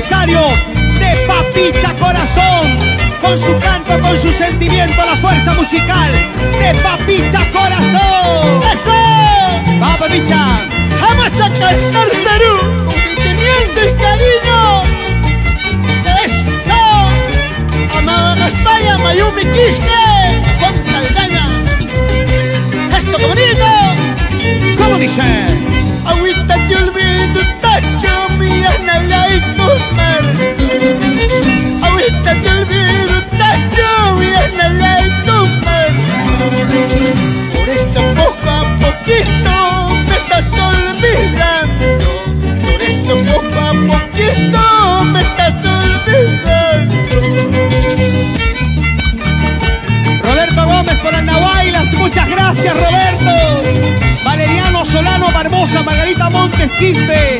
aniversario de Papicha Corazón. Con su canto, con su sentimiento, la fuerza musical de Papicha Corazón. ¡Eso! ¡Va, Papicha! ¡Vamos a cantar Perú con sentimiento y cariño! ¡Eso! ¡Amaba España, Mayumi Quispe! ¡Con Saldaña! ¡Esto, qué bonito! ¿Cómo dice? Agüita te olvido, tacho, mi anala y tu mar. Agüita te olvido, tacho, mi anala y tu mar. Por eso poco a poquito me estás olvidando. Por eso poco a poquito me estás olvidando. Roberto Gómez por Andahuaylas, muchas gracias, Roberto. Valeriano Solano Barbosa, Margarita Montes Quispe,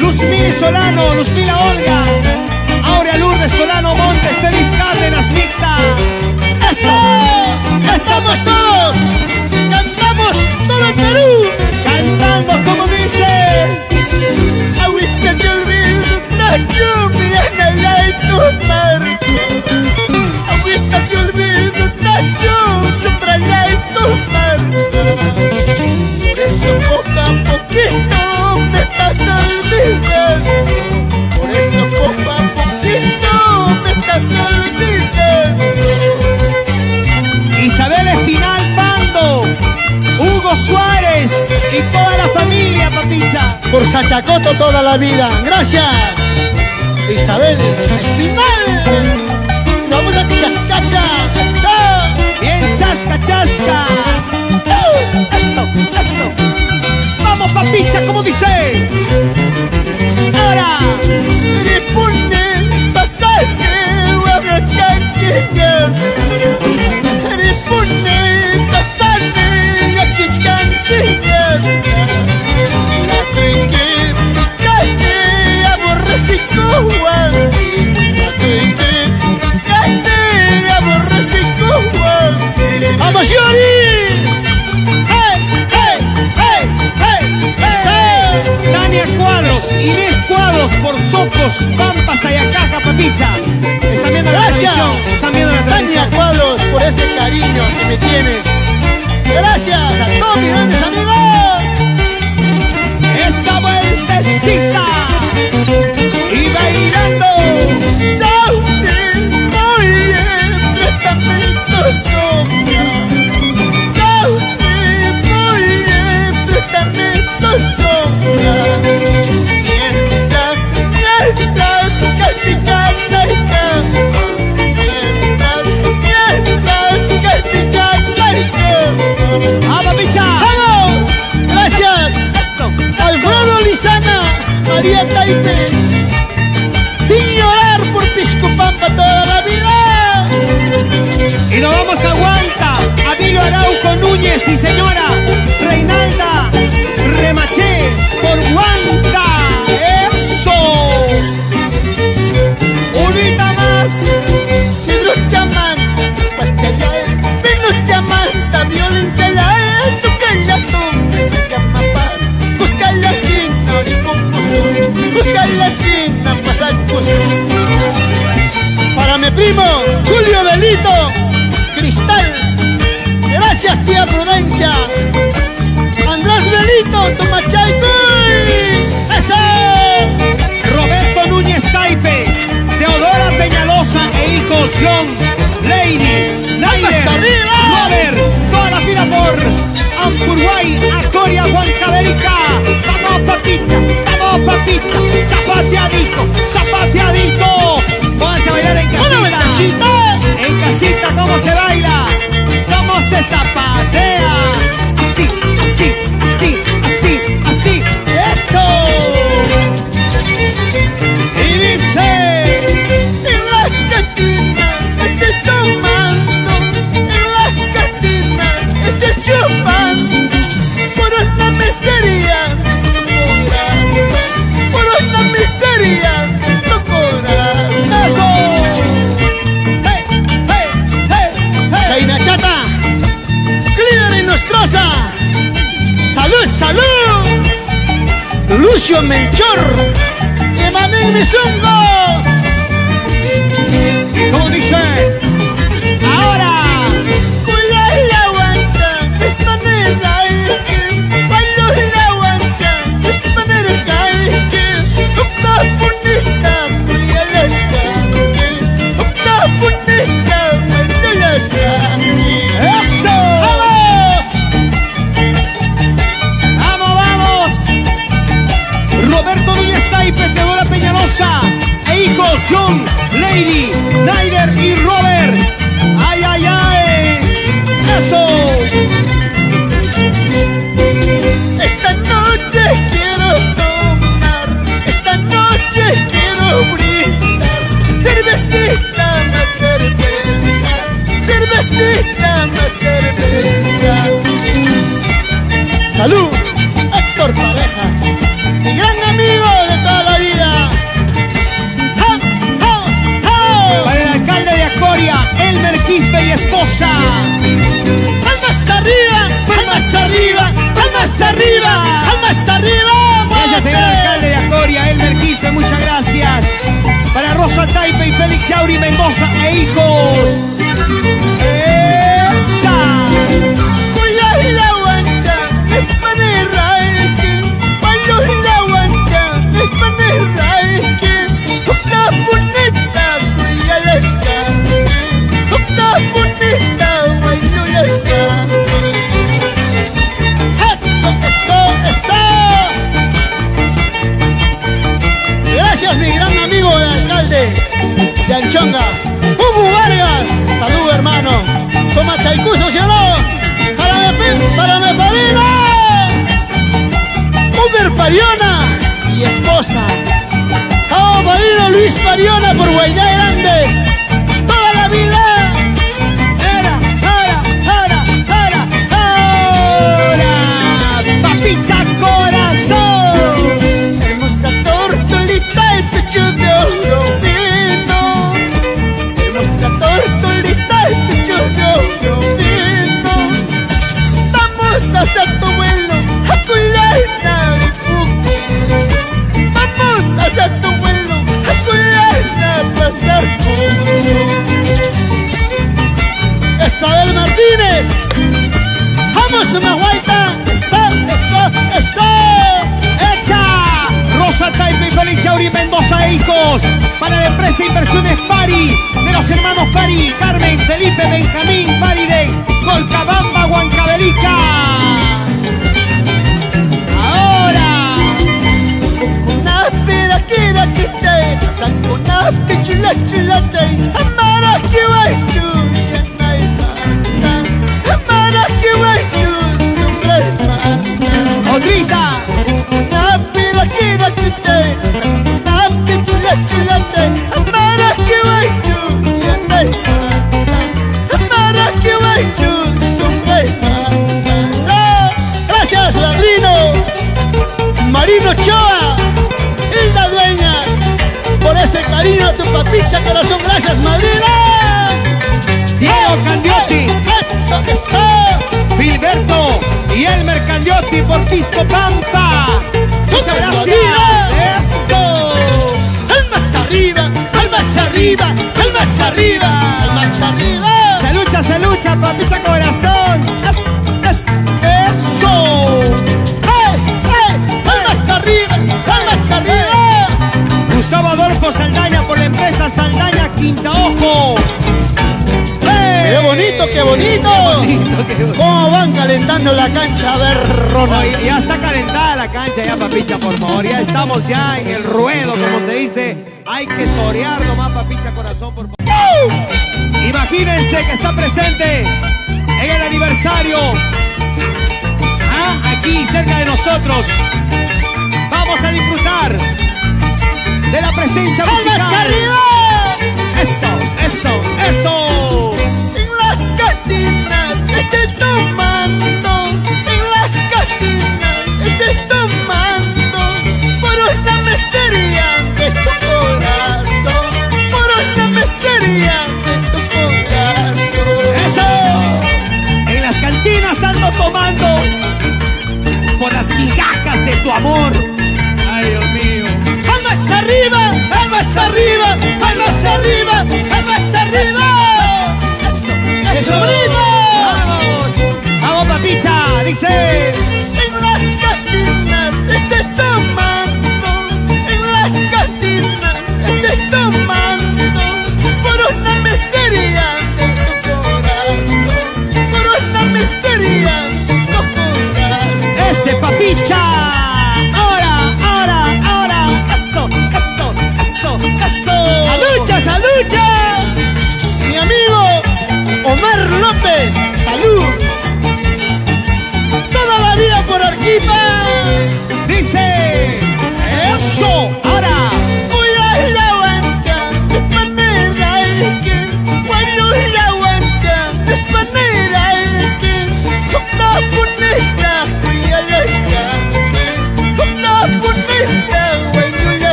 Luzmila Solano, Luzmila Olga, Aurea Lourdes Solano Montes, Feliz Cárdenas Mixta. ¡Eso! ¡Estamos todos! ¡Cantamos todo el Perú! Cantando como dice. Agüita te olvido, tacho, mi anala y tu mar. Agüita te olvido, tacho, sombrala y tu mar. Por eso poco a poquito me estás olvidando. Por eso poco a poquito me estás olvidando. Isabel Espinal Pando, Hugo Suárez y toda la familia, Papicha. Por Sachacoto toda la vida. Gracias, Isabel Espinal. Vamos a Chascacha. ¡Eso! Bien, chasca, chasca. Eso, eso. Vamos, Papicha, como dice. Ahora. Ripune, pasaje, Huacachaquilla. Ripune, pasaje, Yaquichcantilla. La que picate, aborrecico, ¡vamos, Yuri! ¡Hey, hey, hey, hey, hey! Tania Cuadros, Inés Cuadros por Socos, Pampas, Tayacaja, Papicha. Están viendo la Gracias. transmisión. Están viendo la transmisión. Tania Cuadros, por ese cariño que me tienes. Gracias a todos mis grandes amigos. Esa vueltecita y bailando. Sauce, oye, préstame tu sombra. Sauce, oye, préstame tu sombra. Mientras que picante y canto. Mientras que picante y canto. ¡Ah, Papicha! ¡Vamos! Gracias. Eso. Alfredo Lizana, María Taipe, sin llorar por Piscopampa toda la vida. Y nos vamos a Huanta, Abilio Araujo Núñez y señora Reinalda Remaché por Huanta. ¡Eso! Unita más. Sidros Chamanta, Pachalae, Venus Chamanta, Violín Chalae, Tucayatu, Yamapá, Cuscala China, Oripupusu, Cuscala China, Pasacpusu. Para mi primo, Julio Belito, Cristal. Gracias, tía Prudencia. Andrés Belito, Tomachaycuy. ¡Eso! Roberto Núñez Taipe, Teodora Peñalosa e hijos John, Lady, Naider, arriba! Robert, toda la fila por Ampurguay, Acoria, Huancavelica. Vamos, Papicha, vamos, Papicha. Zapateadito, zapateadito. Pónganse a bailar en casita. En casita, ¿cómo se baila? ¿Cómo se zapatea? Así, así, así, así, así. ¡Esto! Y dice. En las cantinas estoy tomando, en las cantinas estoy chupando, por una miseria de tu corazón, por una miseria de tu corazón. ¡Eso! ¡Hey, hey, hey, hey! Chaina Chata, Cleaver y Nostroza, salud, salud. Lucio Melchor, Manín Mizungo. ¿Cómo dice? Ahora. Cuida la guanta, es manera que bailo la guanta, es manera que una bonita cuida la escape, una bonita cuida la escape. ¡Eso! ¡Vamos! ¡Vamos! Roberto Núñez Taipe, Teodora Peñalosa e hijos John, Lady, Naider y Robert. ¡Ay, ay, ay! ¡Eso! Esta noche quiero tomar, esta noche quiero brindar. Cervecita más cerveza, cervecita más cerveza. ¡Salud! Héctor Parejas, mi gran amigo de toda la vida. ¡Ja, ja, ja! Para el alcalde de Acoria, Elmer Quispe y esposa. ¡Palmas arriba! ¡Palmas arriba! ¡Palmas arriba! ¡Palmas arriba! Gracias, señor alcalde de Acoria, Elmer Quispe, muchas gracias. Para Rosa Taipe y Félix Yauri Mendoza e hijos. ¡Echa! Cuida la guancha, es manera que bailo la guancha, es manera que una bonita cuida la escape, una bonita bailo la escape. ¡Eso! Gracias, mi gran amigo el alcalde de Anchonga, Hugo Vargas. Salud, hermano. Toma chaicuzo, ¿sí o no? Para mi padrino Uber Pariona y esposa. Oh, padrino Luis Pariona por Guayá Grande. Toda la vida. ¡Ahora! ¡Papicha corazón! Hermosa tortolita y pecho de oro fino. Hermosa tortolita y pecho de oro fino. Vamos a hacer tu vuelo a cuidar Navifuco. Vamos a hacer tu vuelo a cuidar pasar poco. Isabel Martínez. Vamos, Mahuaita. Eso. ¡Echa! Rosa Taipe y Félix Yauri Mendoza e hijos. Para la empresa Inversiones Pari, de los hermanos Pari, Carmen, Felipe, Benjamín, Pari de Colcabamba, Huancavelica. Ahora. Una pera que chay, una pichula chay, amara que vai tu, amara que vai tu, Otrita. una pera que chay, una pichula chay, amara que vai tu, amara que vai tu, gracias, ladrino Marino Choa, Hilda Dueñas, por ese cariño a tu papicha corazón. Gracias, madrina. Diego Candiotti, Eso. Filberto y Elmer Candiotti por Pisco Pampa. Muchas gracias. Eso. Almas arriba, almas arriba, almas arriba, almas arriba. Se lucha, papicha corazón. Eso. Almas arriba, almas arriba. Gustavo Adolfo Saldaña por la empresa Saldaña Quinta Ojo. ¡Qué bonito, qué bonito! Qué bonito. ¿Cómo van calentando la cancha? A ver, Ronald. Oye, ya está calentada la cancha ya, papicha, por favor. Ya estamos ya en el ruedo, como se dice. Hay que torear nomás, papicha corazón, por favor. Imagínense que está presente en el aniversario. Aquí cerca de nosotros. Vamos a disfrutar de la presencia musical. ¡Almas arriba! Eso. En las cantinas estoy tomando, en las cantinas estoy tomando, por una miseria de tu corazón, por una miseria de tu corazón. Eso. En las cantinas ando tomando por las migajas de tu amor. Ay, Dios mío. ¡Almas arriba! dice? ¡Eso! Ahora.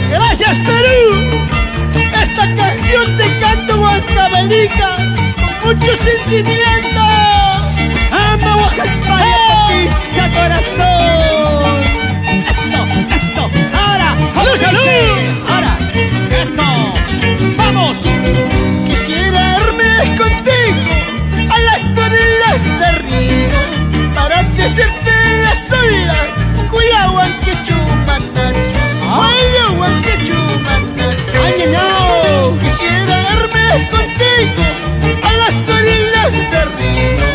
Gracias, Perú. Esta canción te canto, Huancavelica, con mucho sentimiento. ¡Ama Oaxaca, España, papicha, corazón! ¡Eso, eso! ¡Ahora! ¡Salud, salud! ¡Ahora! ¡Eso! ¡Vamos! Quisiera irme contigo a las orillas del río para decirte las olas, Cuyahuan que chumanacho, Cuyahuan que chumanacho. ¡Ay, no! Quisiera irme contigo a las orillas del río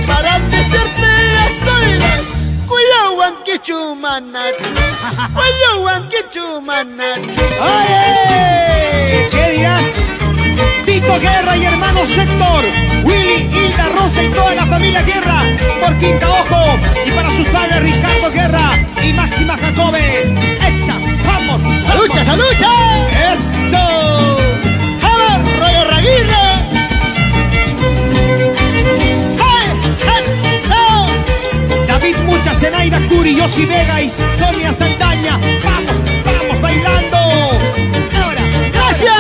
para decirte las olas, Cuyahuan que chumanacho, Cuyahuan que chumanacho. ¡Oye! ¿Qué dirás? Tito Guerra y hermano Sector, Willy, Hilda, Rosa y toda la familia Guerra por Quinta Ojo, y para sus padres Ricardo Guerra y Máxima Jacobe. ¡Echa! ¡Vamos! ¡Salucha, salucha! ¡Eso! ¡Vamos, Roger Raguirre! ¡Hey! ¡No! David Mucha, Zenaida Curi, Yossi Vega y Sonia Saldaña. ¡Vamos, vamos, bailando! ¡Ahora! ¡Gracias!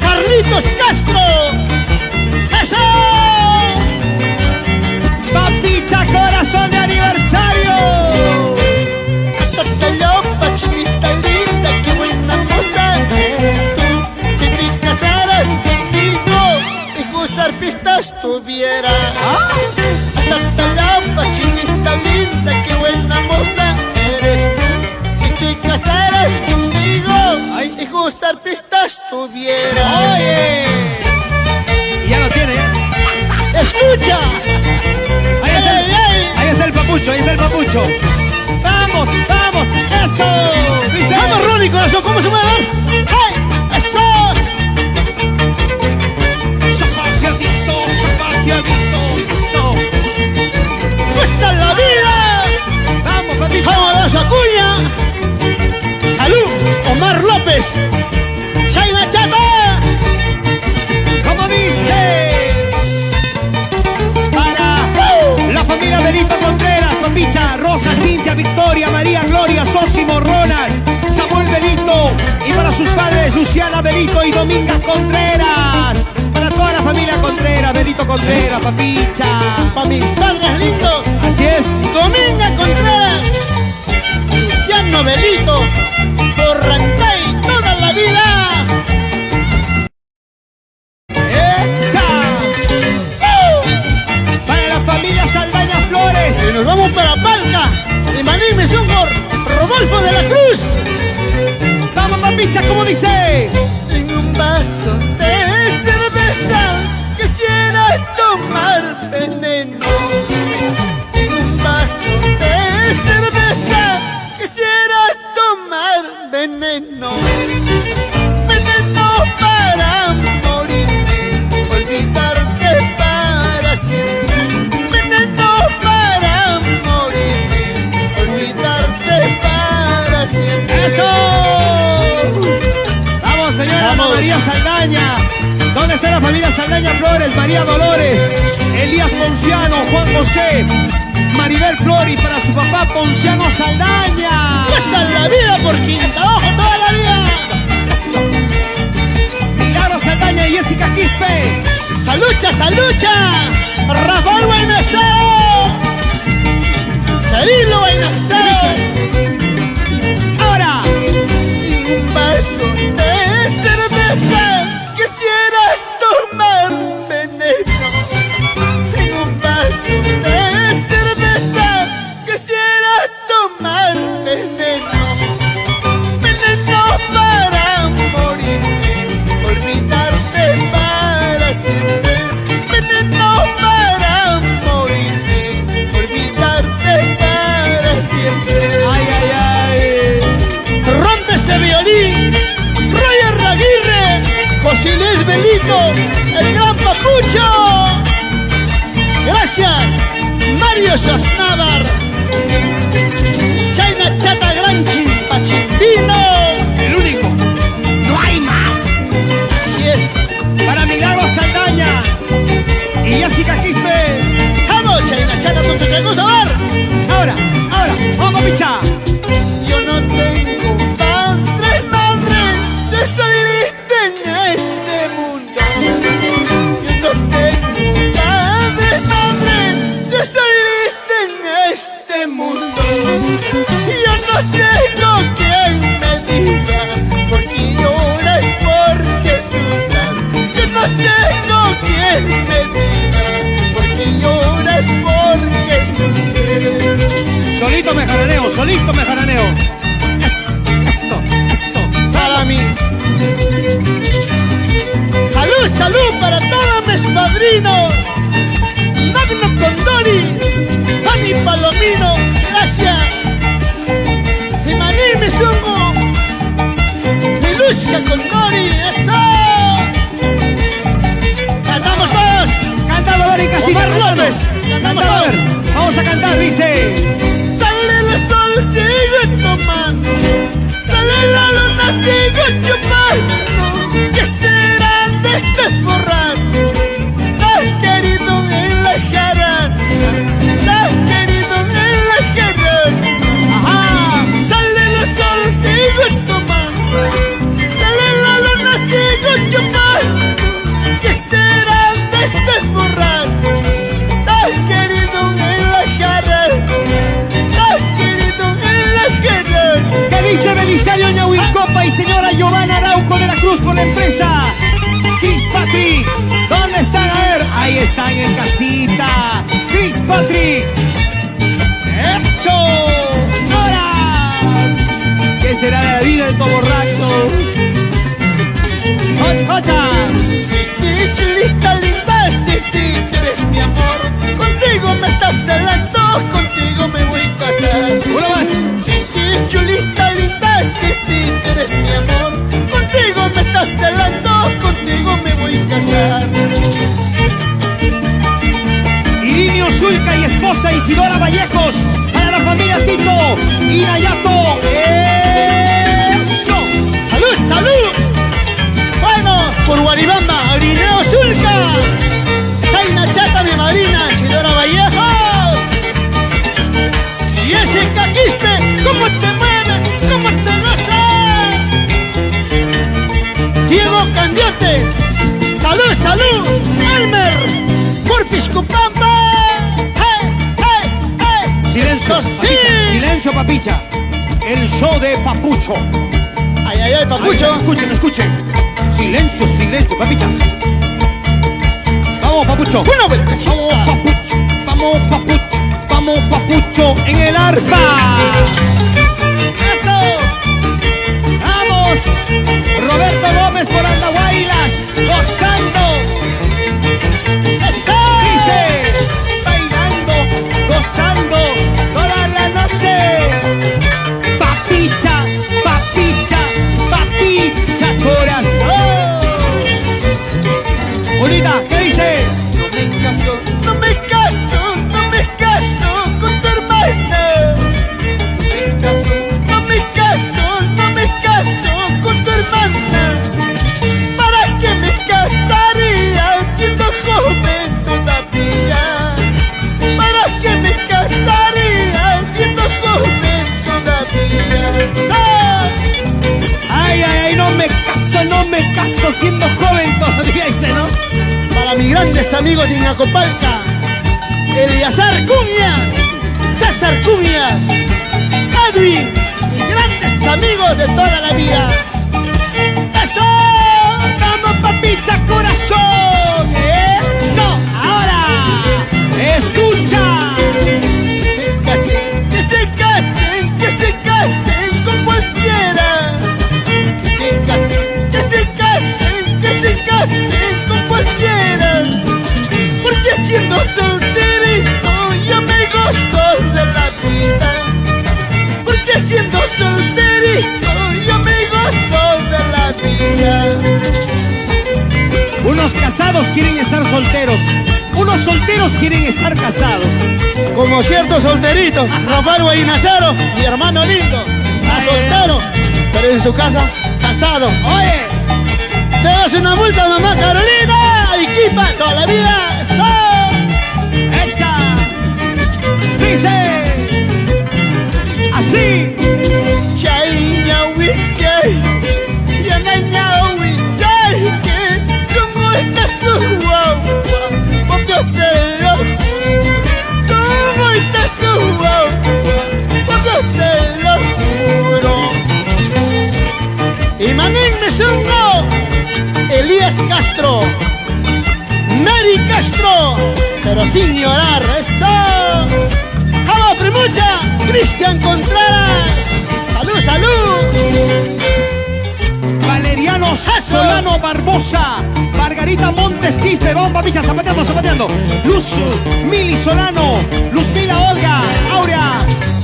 ¡Carlitos Castro! ¡Eso! ¡Papicha, corazón de aniversario! Tacalopa, chinita linda, qué buena moza eres tú. Si te casaras conmigo, hijos arpistas tuviera. Tacalopa, chinita linda, qué buena moza eres tú. Si te casaras conmigo, hijos arpistas tuviera. ¡Oye! Y ya lo tiene, ¿eh? ¡Escucha! Ahí está el papucho, ahí está el papucho. ¡Vamos, vamos! ¡Eso! Dice. ¡Vamos, Ronnie, corazón! ¿Cómo se mueve? ¡Hey! ¡Eso! ¡Zapateadito, zapateadito! ¡Eso! ¡Esta es la vida! ¡Vamos, papicho! ¡Vamos a la cuña! ¡Salud! Omar López. ¡Chaina Chata! ¡Como dice! Para la familia Benito Contreras, papicha, Rosa, Cintia, Victoria, María, Gloria, Sósimo, Ronald, Samuel Benito, y para sus padres Luciana Benito y Dominga Contreras. Para toda la familia Contreras, Benito Contreras, papicha. Para mis padres lindos, Así es. Dominga Contreras, Luciano Belito, Porrantay, toda la vida. ¡Echa! Para la familia Saldaña Flores. Y nos vamos para Palca, y Maní Mesongor, Rodolfo de la Cruz. Vamos, papicha, como dice. En un vaso de cerveza quisiera tomar veneno. En un vaso de cerveza quisiera tomar veneno. Veneno para morirme, olvidarte para siempre. Veneno para morirme, olvidarte para siempre. ¡Eso! Vamos, señora Ana Vamos. María Saldaña. ¿Dónde está la familia Saldaña Flores? María Dolores, Elías Ponciano, Juan José, Maribel Flori, para su papá Ponciano Saldaña. ¡Esta es la vida por Quinta Ojo toda la vida! Milagro Saldaña y Jessica Quispe. ¡Salucha, salucha! ¡Rafael Buenastero! ¡Cirilo Buenastero! Ahora. En un vaso de cerveza quisiera tomar veneno. En un vaso de cerveza quisiera tomar veneno. Veneno para morirme, olvidarte para siempre. Veneno para morirme, olvidarte para siempre. Ay, ay, ay. Rompe ese violín, Roger Raguirre, José Luis Belito, el gran papucho. Gracias, Mario Sosnávar. este mundo. Yo no tengo quien me diga por qué lloras, porque sufras. Yo no tengo quien me diga por qué lloras, porque sufres. Solito me jaraneo, solito me jaraneo. Eso, eso, Para mí. Salud, salud para todos mis padrinos. Magno Condori, Pani Palomino, gracias. Y Maní Mizungo, Milushka Condori, eso. Cantamos todos. Cántalo, Dori Casita. Omar López. Cántalo, a ver. Vamos a cantar, dice. Sale el sol, sigo tomando. Sale la luna, sigo chupando. ¿Qué serán de estas borrachos? Tan querido en la jarana, tan querido en la jarana. Ajá. Sale el sol, sigo tomando. Sale la luna, sigo chupando. ¿Qué serán de estas borrachos? Tan querido en la jarana, tan querido en la jarana. ¿Qué dice Belisario Ñahuilcopa y señora Giovanna Arauco de la Cruz por la empresa? Chris Patrick, ¿dónde están? A ver, ahí están en casita. Chris Patrick. ¡Hecho! ¡Ahora! ¿Qué será de la vida de estos borrachos? ¡Hocha, hocha! Sí, chulita linda, sí, sí, que eres mi amor. Contigo me estás celando, contigo me voy a casar. Uno más. Sí, chulita linda, sí, sí, que eres mi amor. Contigo me estás celando, contigo me voy a casar. Irinio Zulca y esposa Isidora Vallejos. Para la familia Tito y Nayato. ¡Eso! ¡Salud, salud! Bueno, por Guaribamba, Irineo Zulca. Zaina Chata, mi madrina, Isidora Vallejos. Y ese Caquispe, ¿cómo te mueves? ¿Cómo te gozas? Diego Candiote, salud, salud. Elmer, Purpis Cupamba. ¡Hey, hey, hey! Silencio, Sí. papicha. Silencio, papicha. El show de Papucho. Ay, ay, ay, Papucho. Ay, escuchen, escuchen. Silencio, silencio, papicha. Vamos, Papucho. Una vuelta. Vamos, Papucho. Vamos, Papucho. Vamos, Papucho en el arpa. ¡Eso! ¡Vamos! Roberto Gómez por Andahuaylas, gozando. ¡Eso! Dice, bailando, gozando toda la noche. Papicha, papicha, papicha, corazón. Bonita, ¿qué dice? No me caso, no me caso, no me caso con tu hermana. No me caso, no me caso, no me caso con tu hermana. ¿Para qué me casaría siendo joven todavía? ¿Para qué me casaría siendo joven todavía? ¡Ah! Ay, ay, ay, no me caso siendo joven todavía, dice, ¿no? Para mis grandes amigos de Inacopalca, Eliazar Cuñas, César Cuñas, Edwin, mis grandes amigos de toda la vida. ¡Eso! ¡Vamos, papicha, corazón! ¡Eso! ¡Ahora! ¡Escucha! Que se casen, que se casen con cualquiera. Que se casen, que se casen, que se casen con cualquiera. Porque siendo solterito yo me gozo de la vida. Porque siendo solterito yo me gozo de la vida. Unos casados quieren estar solteros. Unos solteros quieren estar casados. Como ciertos solteritos, Rafael Guainacero, mi hermano lindo, Ay, soltero, pero en su casa, casado. Oye, Debes una multa, mamá Carolina, Iquipa, toda la vida. ¡Eso! echa. Dice así. Chay, ñaui, chay, yana, ñaui, chay, que como está su guagua, porque se lo juro, como está su guagua. sin llorar. ¡Eso! ¡Vamos, Primucha! ¡Cristian Contreras! ¡Salud, salud! Valeriano Solano Barbosa, Margarita Montes Quispe, vamos papicha, zapateando, zapateando. Luz Mili Solano, Luzmila Olga, Aurea,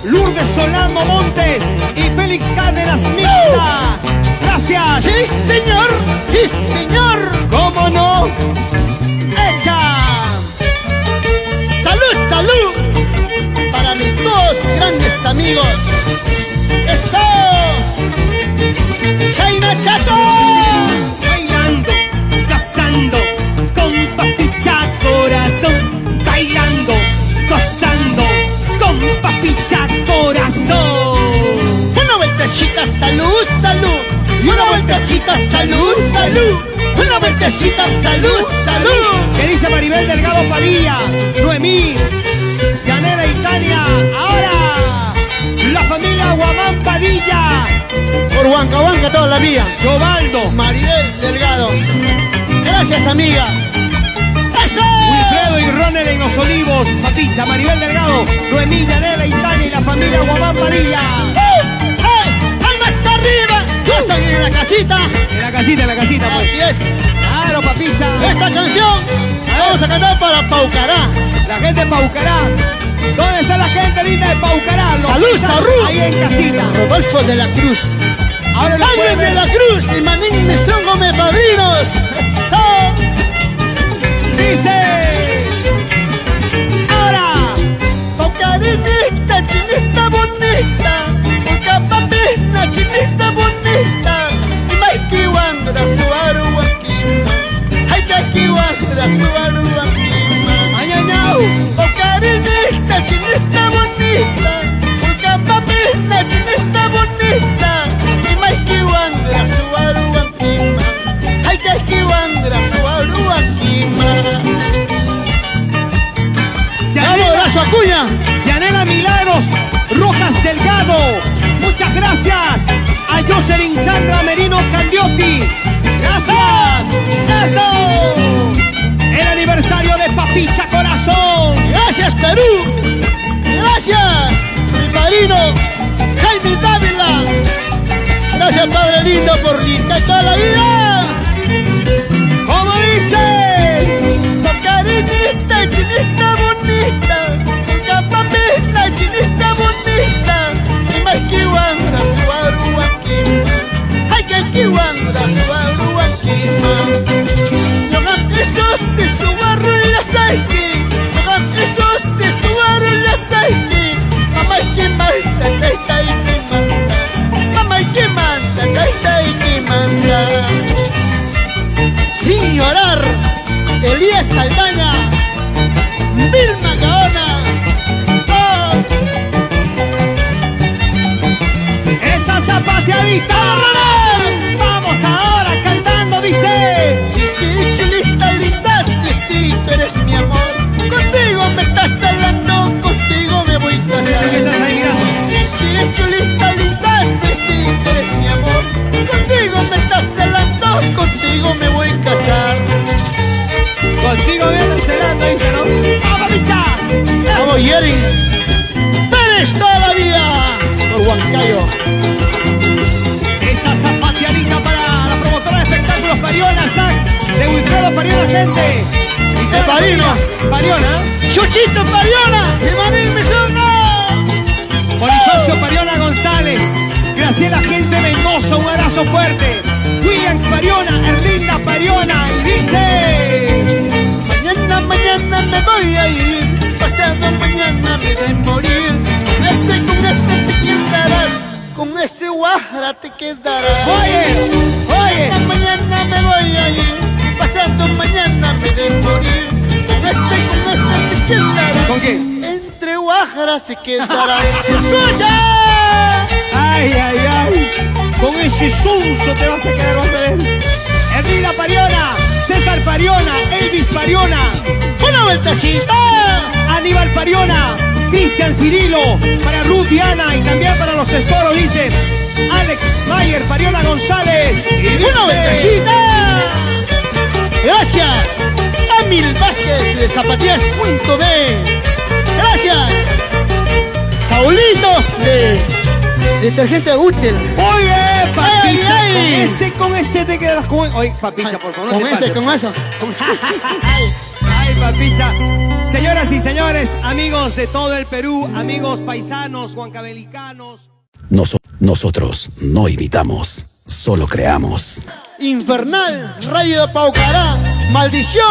Lourdes Solano Montes y Félix Cárdenas Mixta. Gracias. ¡Sí, señor! ¡Sí, señor! ¿Cómo no? ¡Echa! ¡Salud, salud! Para mis dos grandes amigos. ¡Eso! ¡Chayna Chato! Bailando, gozando, con papicha corazón. Bailando, gozando, con papicha corazón. Una vueltecita, salud, salud. Y una vueltecita, salud, salud. Una vueltecita, salud, salud. ¿Qué dice Maribel Delgado Padilla? Noemí, Yanela y Tania. Ahora, la familia Guamán Padilla. Por Huancahuanca toda la vida. Jovaldo, Maribel Delgado. Gracias, amiga. ¡Eso! Wilfredo y Ronel en Los Olivos. Papicha, Maribel Delgado, Noemí, Yanela y Tania y la familia Guamán Padilla. ¡Hey! ¡Palmas hasta arriba! ¡Yo salí en la casita! En la casita, pues. Así es. Claro, papicha. Esta canción vamos a cantar para Paucará. La gente de Paucará. ¿Dónde está la gente linda de Paucará? Los ¡Salud, pisan salud! ahí en casita. Rodolfo de la Cruz. Ahora lo ¡Alguien pueden de ver. la Cruz! Y Manín Mesón Gómez Padrinos. ¡Eso! Dice. Ahora. Paucarinista, chinista bonita. Paucapapina, chinista bonita. Maiki Wandra, Suaru Wakima. Hay que Wandra, Suaru Wakima. Añañao. Paucarinista, chinista bonita. Paucapapina, chinista bonita. Maiki Wandra, Suaru Wakima. Hay que Wandra, Suaru Wakima. ¡Vamos, Lazo Acuña! Yanela Milagros Rojas Delgado. Muchas gracias a Jocelyn Sandra Merino Candiotti. Gracias. Eso. El aniversario de Papicha Corazón. ¡Gracias, Perú! ¡Gracias, mi padrino Jaime Dávila! ¡Gracias, Padre lindo, por limpiar toda la vida! Como dice. Paucarinista, chinista bonita. Paucapapina, chinista bonita. Y Maiki Wandra, Suaru Wakima. Hay que Wandra, Suaru Wakima. Yogam esos se subaru y la saiki. Yogam esos se subaru y la saiki. Mamá y que manda, taita y que manda. Mamá y que manda, taita y que manda. Sin llorar, Elías Saldaña, Vilma Gaona. ¡Oh! Esa zapateadita. Vamos ahora cantando, dice. Sí, sí, chulita linda, sí, sí, tú eres mi amor. Contigo me estás hablando, contigo me voy a ¿Qué estás casar. ahí mirando? Sí, sí, chulita linda, sí, sí, tú eres mi amor. Contigo me estás hablando, contigo me voy a casar. Contigo viene celando, dice, ¿no? ¡Vamos, Papicha! Vamos, Yerin. Pérez toda la vida por Huancayo. Esa zapateadita para la promotora de espectáculos Pariona, Zac, de Wilfredo Pariona, gente. Y toda la Parino. familia Pariona. Chuchito Pariona y Manín Mesonga. Bonifacio Pariona González. Graciela Gente Mendoza, un abrazo fuerte. Williams Pariona, Erlinda Pariona. Y dice. Mañana me voy a ir. Pasado mañana me voy a morir. Con ese te quedarás. Con ese guajara te quedarás. Oye. Mañana me voy a ir. Pasado mañana me voy a morir. Con ese te quedarás. ¿Con qué? Entre guajara se quedarás. ¡Escucha! Ay, ay, ay. Con ese sonso te vas a quedar, vas a ver. Erlinda Pariona, César Pariona, Elvis Pariona, ¡Una vueltecita! Aníbal Pariona, Cristian Cirilo, para Ruth Diana y también para los tesoros, dice Alex Mayer Pariona González. Y dice, ¡Una vueltecita! ¡Gracias! Emil Vázquez de Zapatillas.d. Gracias. Saulito de Detergente Útil. Muy bien, Papicha. Ey, ey. Con ese te quedas con... Oye, Papicha, por favor, no Con te ese, pases. con eso. Ay, Papicha. Señoras y señores, amigos de todo el Perú, amigos paisanos, huancavelicanos. Nosotros no imitamos, solo creamos. Infernal, Rayo de Paucará, Maldición,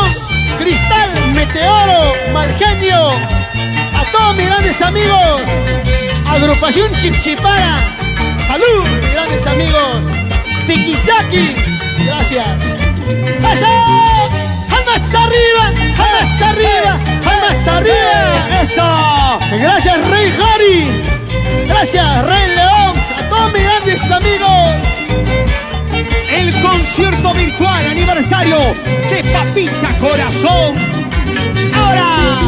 Cristal, Meteoro, Malgenio. A todos mis grandes amigos, Agrupación Chipchipara. Salud, mis grandes amigos. Piquichaki, gracias. ¡Eso! ¡Alma hasta arriba! ¡Alma hasta arriba! ¡Alma hasta arriba! ¡Eso! Gracias, Rey Harry. Gracias, Rey León. A todos mis grandes amigos. El concierto virtual aniversario de Papicha Corazón. Ahora,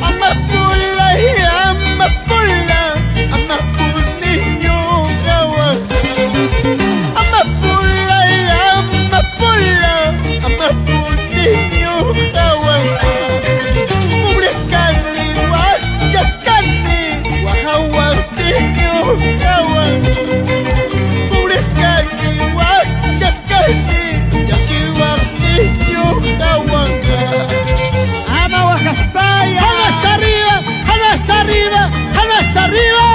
Amapola y amapola, amapul niño kawan. Amapola y amapola, amapul niño kawan. Pobres cani, guachas cani, guajawas niño kawan. Pobres cani, guachas cani, yaquiwas niño kawan. ama Huacaspaya. ¡Alma hasta arriba! ¡Alma hasta arriba! ¡Alma hasta arriba!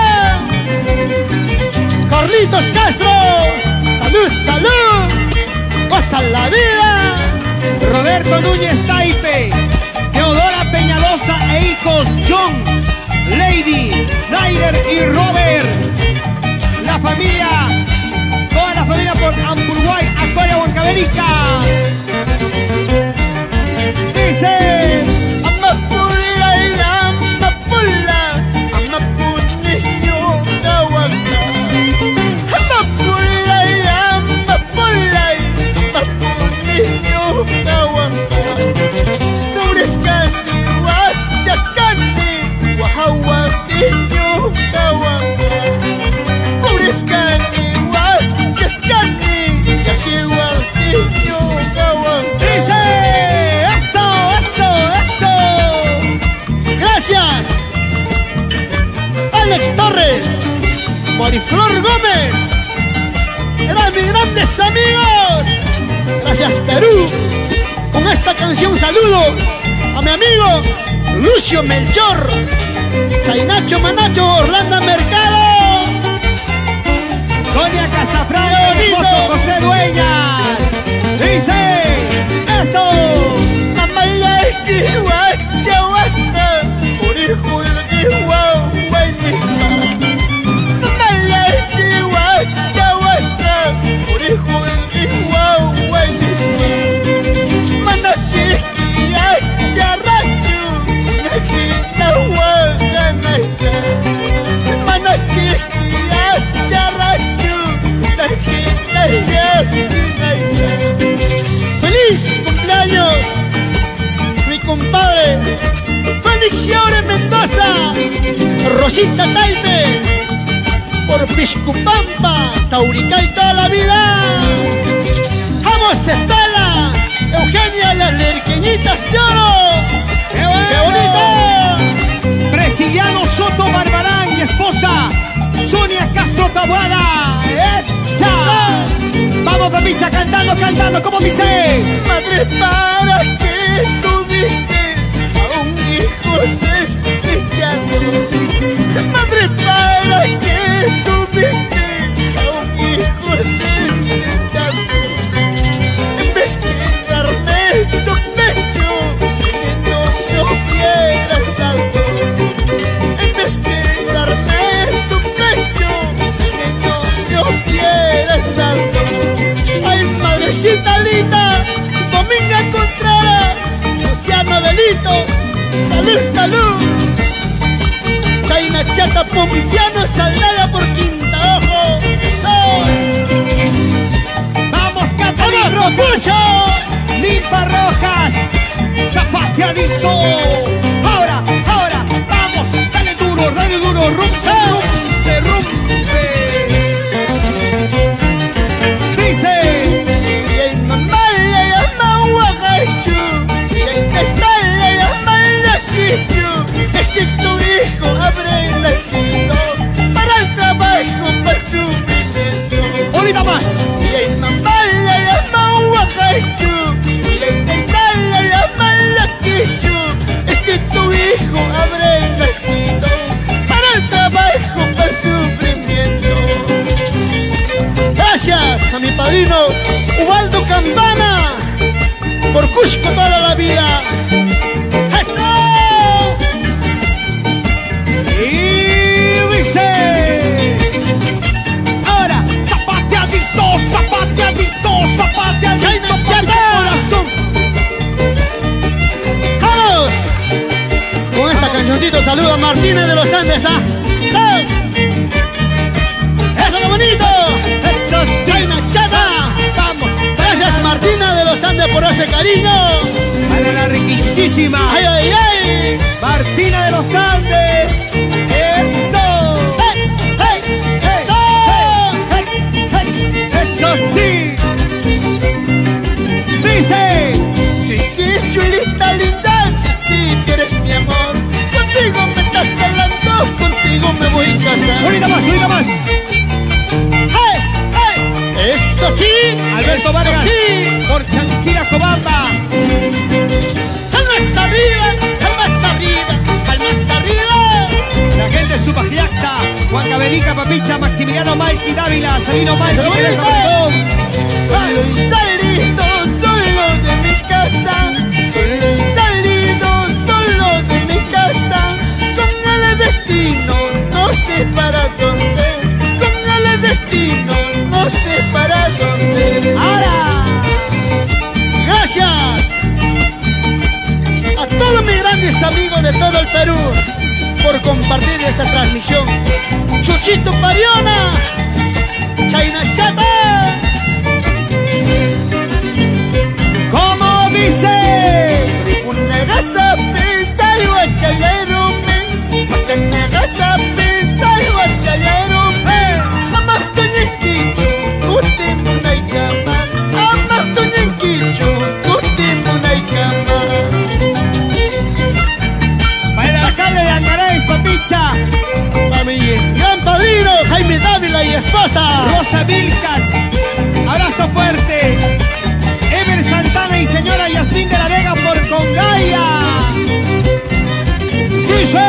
Carlitos Castro, salud, salud, goza la vida. Roberto Núñez Taipe, Teodora Peñalosa e hijos John, Lady, Nainer y Robert. La familia, toda la familia por Ampurguay, Acoria, Huancavelica. Dice, Amapola y amapola, amapul niño kawanka. Amapola y amapola, amapul niño kawanka. Pobres cani, guachas cani, guajawas niño kawanka. Pobres cani, guachas cani, yaquiwas niño kawanka. dice, eso. Gracias, Alex Torres, Mariflor Gómez, eran mis grandes amigos. Gracias, Perú. Con esta canción saludo a mi amigo Lucio Melchor, Chainacho Manacho, Orlando Mercado. Sonia Casafraya, ¡Qué bonito! esposo José Dueñas. Dice, eso. Mamá isi guachahuasca, por hijo de guau, buenísima. Mamá isi guachahuasca, por hijo de guau, buenísima. Mana chiquilla, charrachu, najita guaganaita. Mana chiquilla, charrachu, najita guaganaita. ¡Feliz cumpleaños, mi compadre Félix Llore Mendoza, Rosita Taipe, por Piscupampa, Tauricay toda la vida! ¡Vamos, Estela! ¡Eugenia, las lerqueñitas de oro! ¡Qué bonito! Presidiano Soto Barbarán y esposa Sonia Castro Tabuada. ¡Echa! Vamos, Papicha, cantando, ¿cómo dice? Madre, ¿para qué tuviste a un hijo desdichado? Madre, ¿para qué tuviste a un hijo desdichado? En vez que darme tu pecho, no hubieras dado. En vez que darme tu pecho, no hubieras dado. Ay, madrecita linda, Dominga Contreras, Luciano Bello. padrino Ubaldo Campana, por Cusco toda la vida. ¡Eso! Y dice: ahora, zapateadito, zapateadito, zapateadito, por el corazón. ¡Vamos! Con esta cancioncito saluda a Martínez de los Andes, ¿ah? ¡Oh! ¡Eso, qué bonito! Eso sí. ¡Chaina Chata! Vamos. Gracias, Martina de los Andes, por ese cariño. Para la riquísima ¡Ay, ay, ay! Martina de los Andes. Eso. ¡Hey, hey! ¡Eso! Hey, hey, eso sí. Dice: Sí, sí, chulita linda, sí, sí, tú eres mi amor. Contigo me estás hablando, contigo me voy a casar. ahorita más, ahorita más. ¡Hey, hey! ¡Esto sí! Alberto esto Vargas sí. por Chanquira Cobamba. ¡Palmas arriba, palmas arriba, palmas arriba! La gente de Supajiacta, Huancavelica, Papicha, Maximiliano Malqui Dávila, Sabino Malqui, ¡Eso Pérez bonito! Obregón. Solo he salido solo de mi casa, solo he salido solo de mi casa, con el destino no sé para dónde, con el destino no sé para dónde. ¡Ahora! Gracias a todos mis grandes amigos de todo el Perú por compartir esta transmisión. Chuchito Pariona, Chaina Chata. ¿Cómo dice? Una gasa pesa y guachayero me, una gasa pesa y guachayero me. Amas toñenquicho, cuti munaikama. Amas toñenquicho, cuti munaikama. Para el alcalde de Angaray, Papicha, A mi gran padrino Jaime Dávila y esposa Rosa Vilcas, abrazo fuerte. Ever Santana y señora Yasmín de la Vega por Congaya. Dice: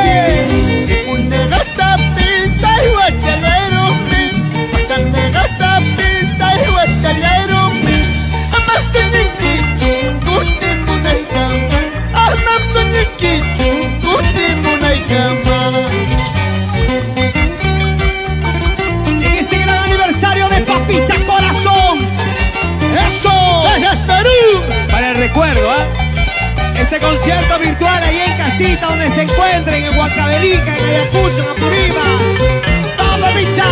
una gasa pesa y guachayero me, una gasa pesa y guachayero me. Amas toñenquicho, cuti munaikama. Amas toñenquicho, cuti munaikama. en este gran aniversario de Papicha Corazón. ¡Eso! ¡Gracias, Perú! Para el recuerdo, ¿ah? Este concierto virtual ahí en casita, donde se encuentren, en Huancavelica, en Ayacucho, en Apurima. ¡Vamos, Papicha!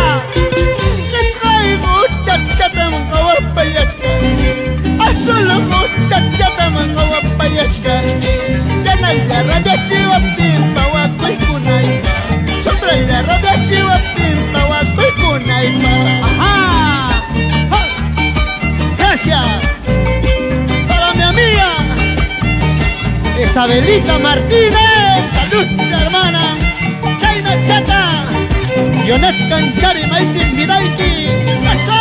Les traigo chachata mangahuapayachka. Solo chachata mangahuapayachka. Gana la radio chihuapimpa huacuikunaipa. Sombra la radio chihuapimpa huacuikunaipa. ¡Ajá! ¡Ah! Gracias para mi amiga Isabelita Martínez. Salud, hermana. Chaina Chata. Yonet Canchari Maizis Midaiki. ¡Eso!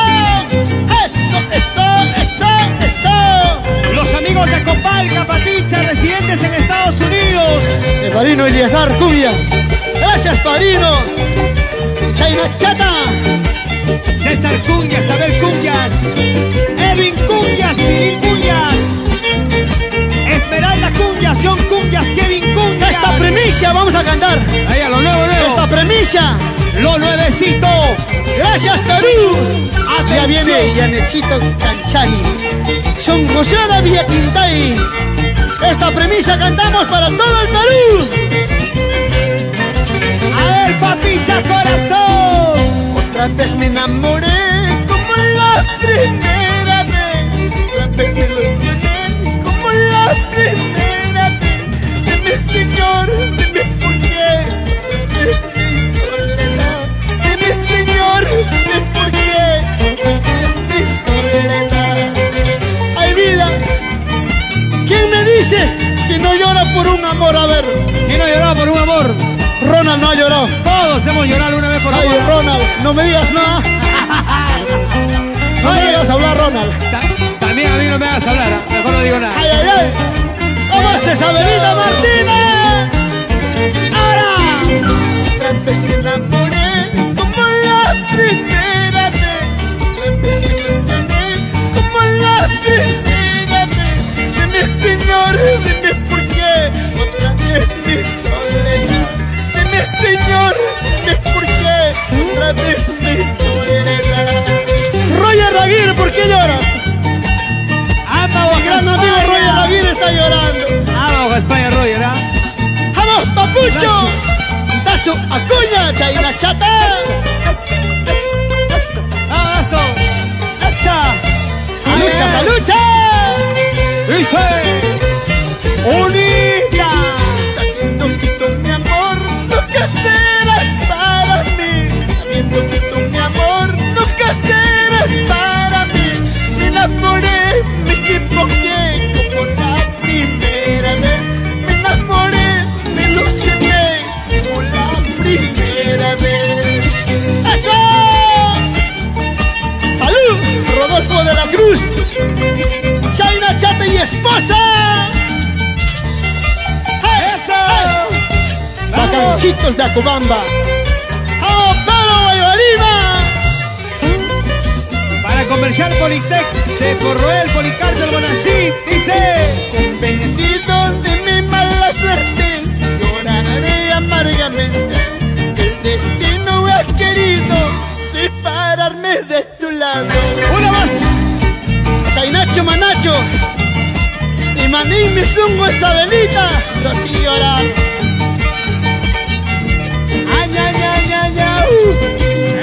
¡Eso, eso, eso, eso! Los amigos de Copalca, Papicha, residentes en Estados Unidos. El padrino Eliazar Cubias. Gracias, padrino. Chaina Chata. César Cuñas, Abel Cuñas, Edwin Cuñas, Billy Cuñas, Esmeralda Cuñas, John Cuñas, Kevin Cuñas. Esta primicia vamos a cantar. Ahí a lo nuevo, Esta primicia. lo nuevecito. Gracias, Perú. Ya viene Atención. Yanechito Canchani. Son José de Villaquintay. Esta premisa cantamos para todo el Perú. A ver, Papicha Corazón. Otra vez me enamoré como la primera vez. Otra vez me ilusioné como la primera vez. Dime, Señor, dime por qué. Es mi soledad. Dime, Señor, dime por qué. Es mi soledad. Ay, vida, ¿quién me dice que no llora por un amor? A ver, ¿Quién no lloró por un amor? Ronald no ha llorado. Todos hemos llorado una vez por Ay, amor. Ronald, no me digas nada. No me Oye. digas hablar, Ronald. También a mí no me hagas hablar, ¿ah? Mejor no digo nada. Ay, ay, ay. ¿Cómo es Isabelita Martínez? ¡Ahora! Otra vez me enamoré como la primera vez. Otra vez me ilusioné Eso, Acuña, Chayna Chata. Abrazo. ¡Echa! ¡Salucha, salucha! Dice. Unita. Sabiendo que tú, mi amor, nunca serás para mí. Sabiendo que tú, mi amor, nunca serás para mí. Me enamoré, me equivoqué como la primera vez. Me enamoré, me ilusioné como la primera vez. ¡Eso! ¡Salud! Rodolfo de la Cruz, Chayna Chata y esposa. ¡Eso! Bacancitos de Acobamba. ¡Oh, pero Guayolima! Para comercial Politex de Corroel, Policarpo, el Bonacid, dice. Convencido de mi mala suerte, lloraré amargamente. El destino ha querido separarme de tu lado. Una más. Chainacho Manacho y Manín mi zungo Isabelita, lo sigue llorando.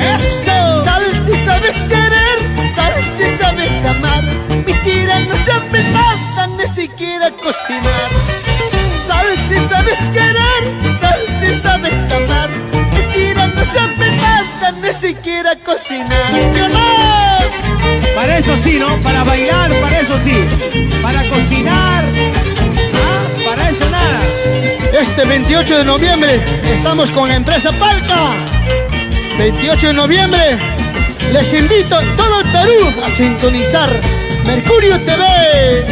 Eso. Sal si sabes querer, sal si sabes amar. Mi tira no sabe nada, ni siquiera cocinar. Sal si sabes querer, sal si sabes amar. Mi tira no sabe nada, ni siquiera cocinar. ¡Yo no! Para eso sí, ¿no? Para bailar, para eso sí. Para cocinar. Ah, para eso nada. Este 28 de noviembre estamos con la empresa Palca. 28 de noviembre les invito a todo el Perú a sintonizar Mercurio TV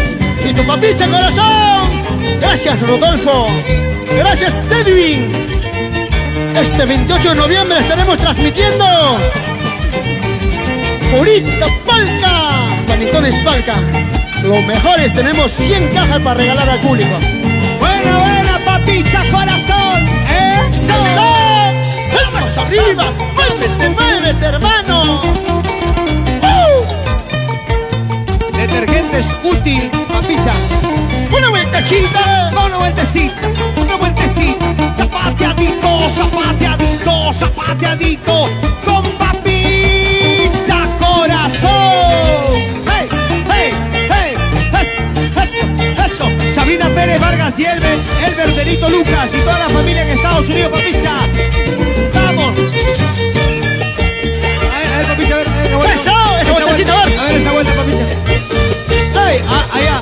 y tu papicha corazón. Gracias Rodolfo, gracias Edwin. Este 28 de noviembre estaremos transmitiendo Purita Palca, panetones Palca. Los mejores, tenemos 100 cajas para regalar al público. Buena, buena, papicha corazón. Eso. ¡Vamos arriba! ¡Muévete, muévete, hermano! Detergentes útil, papicha. ¡Una vueltecita! Una vueltecita, una vueltecita. Zapateadito, zapateadito, zapateadito. Con papicha corazón. ¡Hey, hey, hey! Eso, eso. Sabrina Pérez Vargas y Elber Benito Lucas y toda la familia en Estados Unidos, papicha. ¡Vamos! A ver, papicha, a ver, esa vuelta. ¡Esa vueltecita, a ver! A ver, esa vuelta, papicha. ¡Ay! Allá.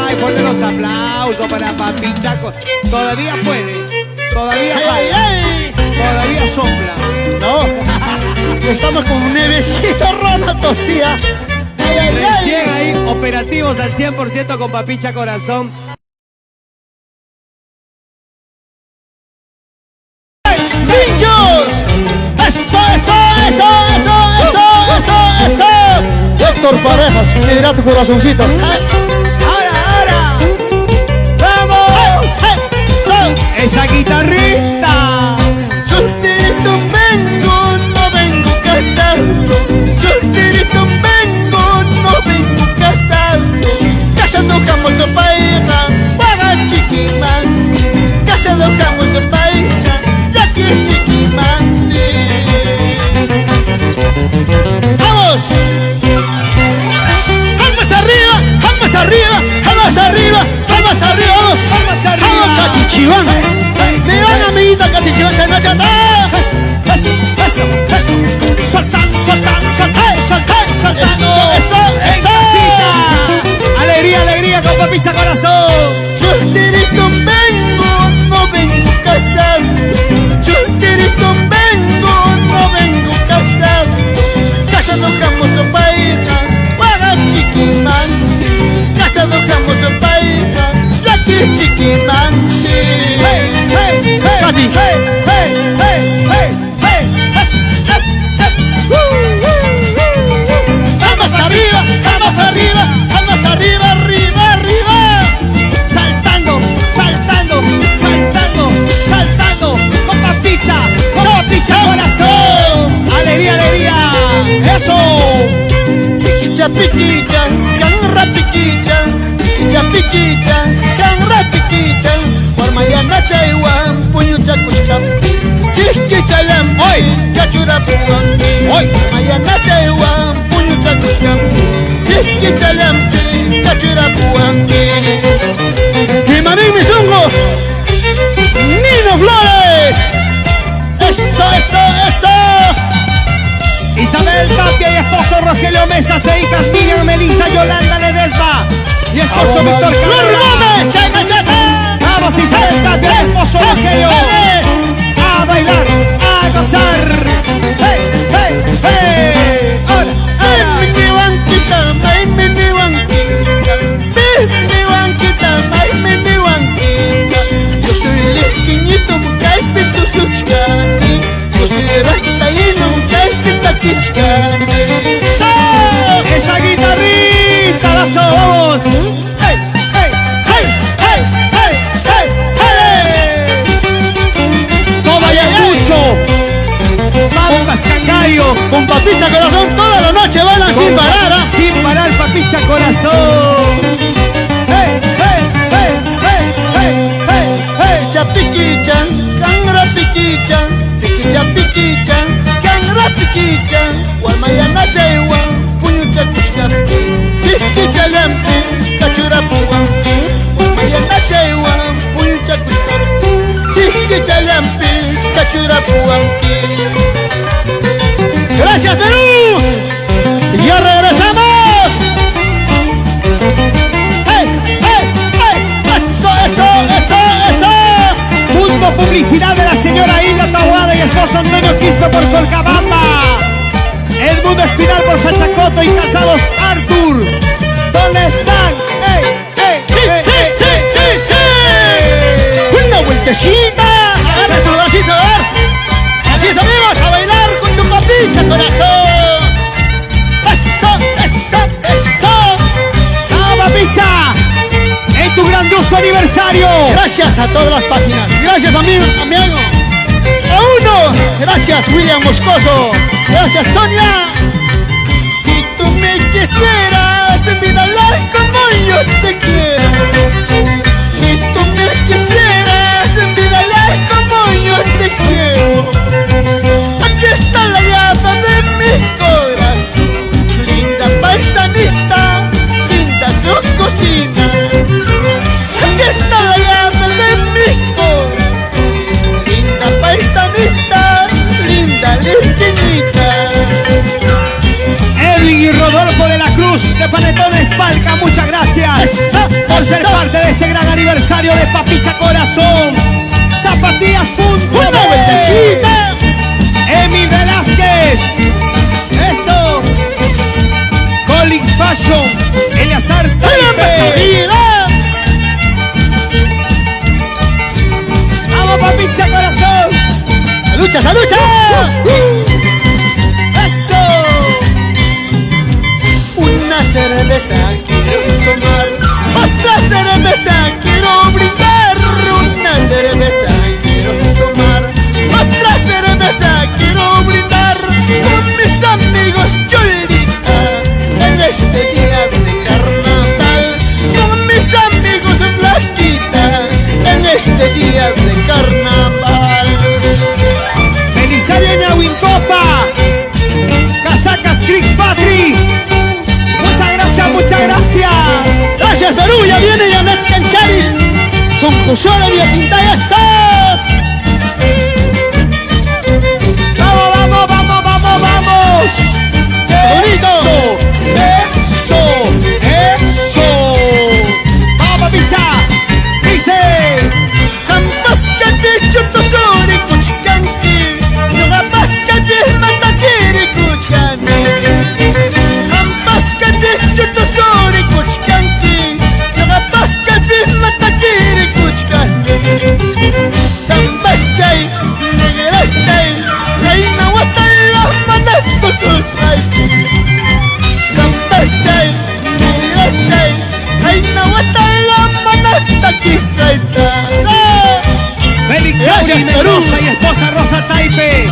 Ay, ponle los aplausos para papicha. Todavía puede, todavía jala, todavía sopla. No, estamos con un nevecito rana tosía. Recién ahí, operativos al 100% con papicha corazón. ¡Pinchos! ¡Eso! Héctor Parejas, que dirá tu corazoncito. Ahora. ¡Vamos! Esa guitarrita. Solterito vengo, no vengo casando. Solterito vengo, no vengo casando. Casando camos de pareja, para chiquimansi. Casando camos de pareja, ya que es chiquimansi. ¡Vamos! ¡Vamos arriba! ¡Vamos arriba! ¡Vamos arriba! ¡Vamos arriba! Vamos arriba. ¡Vamos, Catichiván! ¡Mi gran amiguita Catichiván, que no chata! Eso. Soltando. En casita. Alegría con papicha corazón. Solterito vengo, no vengo casando. Solterito vengo, no vengo casando. Casado camos o pareja, para chiquimansi. Casado camos o pareja, ya que es chiquimansi. Katy. Vamos arriba, arriba. Saltando. Con papicha corazón. Alegría. Eso. Piquicha, canra piquicha, canra piquicha. Chaywan, puñucha kuchkampi, Siki chalampi, Kachurapuanki. Mayana Chaywan, puñucha kuchkampi, Siki chalampi, Kachurapuanki. ¡Kimarín Mizungo! ¡Nino Flores! ¡Eso! Isabel Tapia y esposo Rogelio Mesa, e hijas Miriam, Melissa, Yolanda Ledesma y esposo Víctor Carrera. Vamos Isabel Tapia y esposo Rogelio. A bailar, a gozar. ¡Hey, hey, hey! ¡Ahora! Yo soy el esquiñito, Mukaipitu Suchkani. Yo soy Rataino, Mukaipita Kichkani. ¡Esa guitarrita la somos! ¡Hey, hey, hey, hey, hey, hey, hey! ¡Todo y mucho! ¡Vamos, Cascangayo! Con Papicha Corazón toda la noche bailan sin parar, ¿ah? Sin parar, Papicha Corazón. ¡Hey, hey, hey, hey, hey, hey, hey! Piquichan, cangra piquichan, piquichan, piquichan, cangra piquichan. Guamayana Chaywan, puñucha kuchkampi, Siki chalampi, Kachurapuanki. Guamayana Chaywan, puñucha kuchkampi, Siki chalampi, Kachurapuanki. ¡Gracias, Perú! ¡Y ya regresamos! ¡Hey, hey, hey! ¡Eso! Punto publicidad de la señora Hilda Tahuada y esposo Antonio Quispe por Colcabamba. El Mundo Espinal por Sachacoto y Calzados Arthur. ¿Dónde están? ¡Hey, hey, hey, hey! ¡Una vueltecita! ¡Agarra tu vasito, Así es, amigos, a bailar con tu Papicha Corazón. ¡Eso! ¡Chao, Papicha! En tu grandioso aniversario. Gracias a todas las páginas. Gracias a mi amigo. A uno. Gracias, William Moscoso. Gracias, Sonia. Si tú me quisieras, envídala como yo te quiero. Si tú me quisieras, envídala como yo te quiero. Aquí está la llave de mi corazón. Linda paisanita, linda su cocina. Aquí está la llave de mi corazón. Linda paisanita, linda limpinita. Edwin y Rodolfo de la Cruz de Panetones Palca, muchas gracias por ser parte de este gran aniversario de Papicha Corazón. Zapatillas.com. ¡Una vueltecita! Emi Velázquez. Eso. Collins Fashion. Eleazar Taipe. ¡Vamos, Papicha Corazón! ¡Salucha, salucha! ¡Eso! Una cerveza quiero tomar, otra cerveza quiero brindar. Una cerveza quiero tomar, otra cerveza quiero brindar. Con mis amigos Cholita, en este día de carnaval. Con mis amigos Blanquita, en este día de carnaval. Belisario Ñahuincopa. Casacas Crix Patri. Muchas gracias, muchas gracias. Gracias, Perú, ya viene Janet Canchari. Son José de Villapinta, ya está. Vamos, vamos, vamos, vamos, vamos. Bonito. Eso, eso. Vamos, Papicha. Dice. Jamás que bicho tosori kuchkanki, no jamás que bicho matakiri kuchkanki. Jamás que bicho tosori kuchkanki, no jamás que bicho matakiri kuchkanki. Sambas chay, negras chay, reina watala manato susray. Sambas chay, negras chay, reina watala manata kisraita. Félix Sauri Mendoza y esposa Rosa Taipe.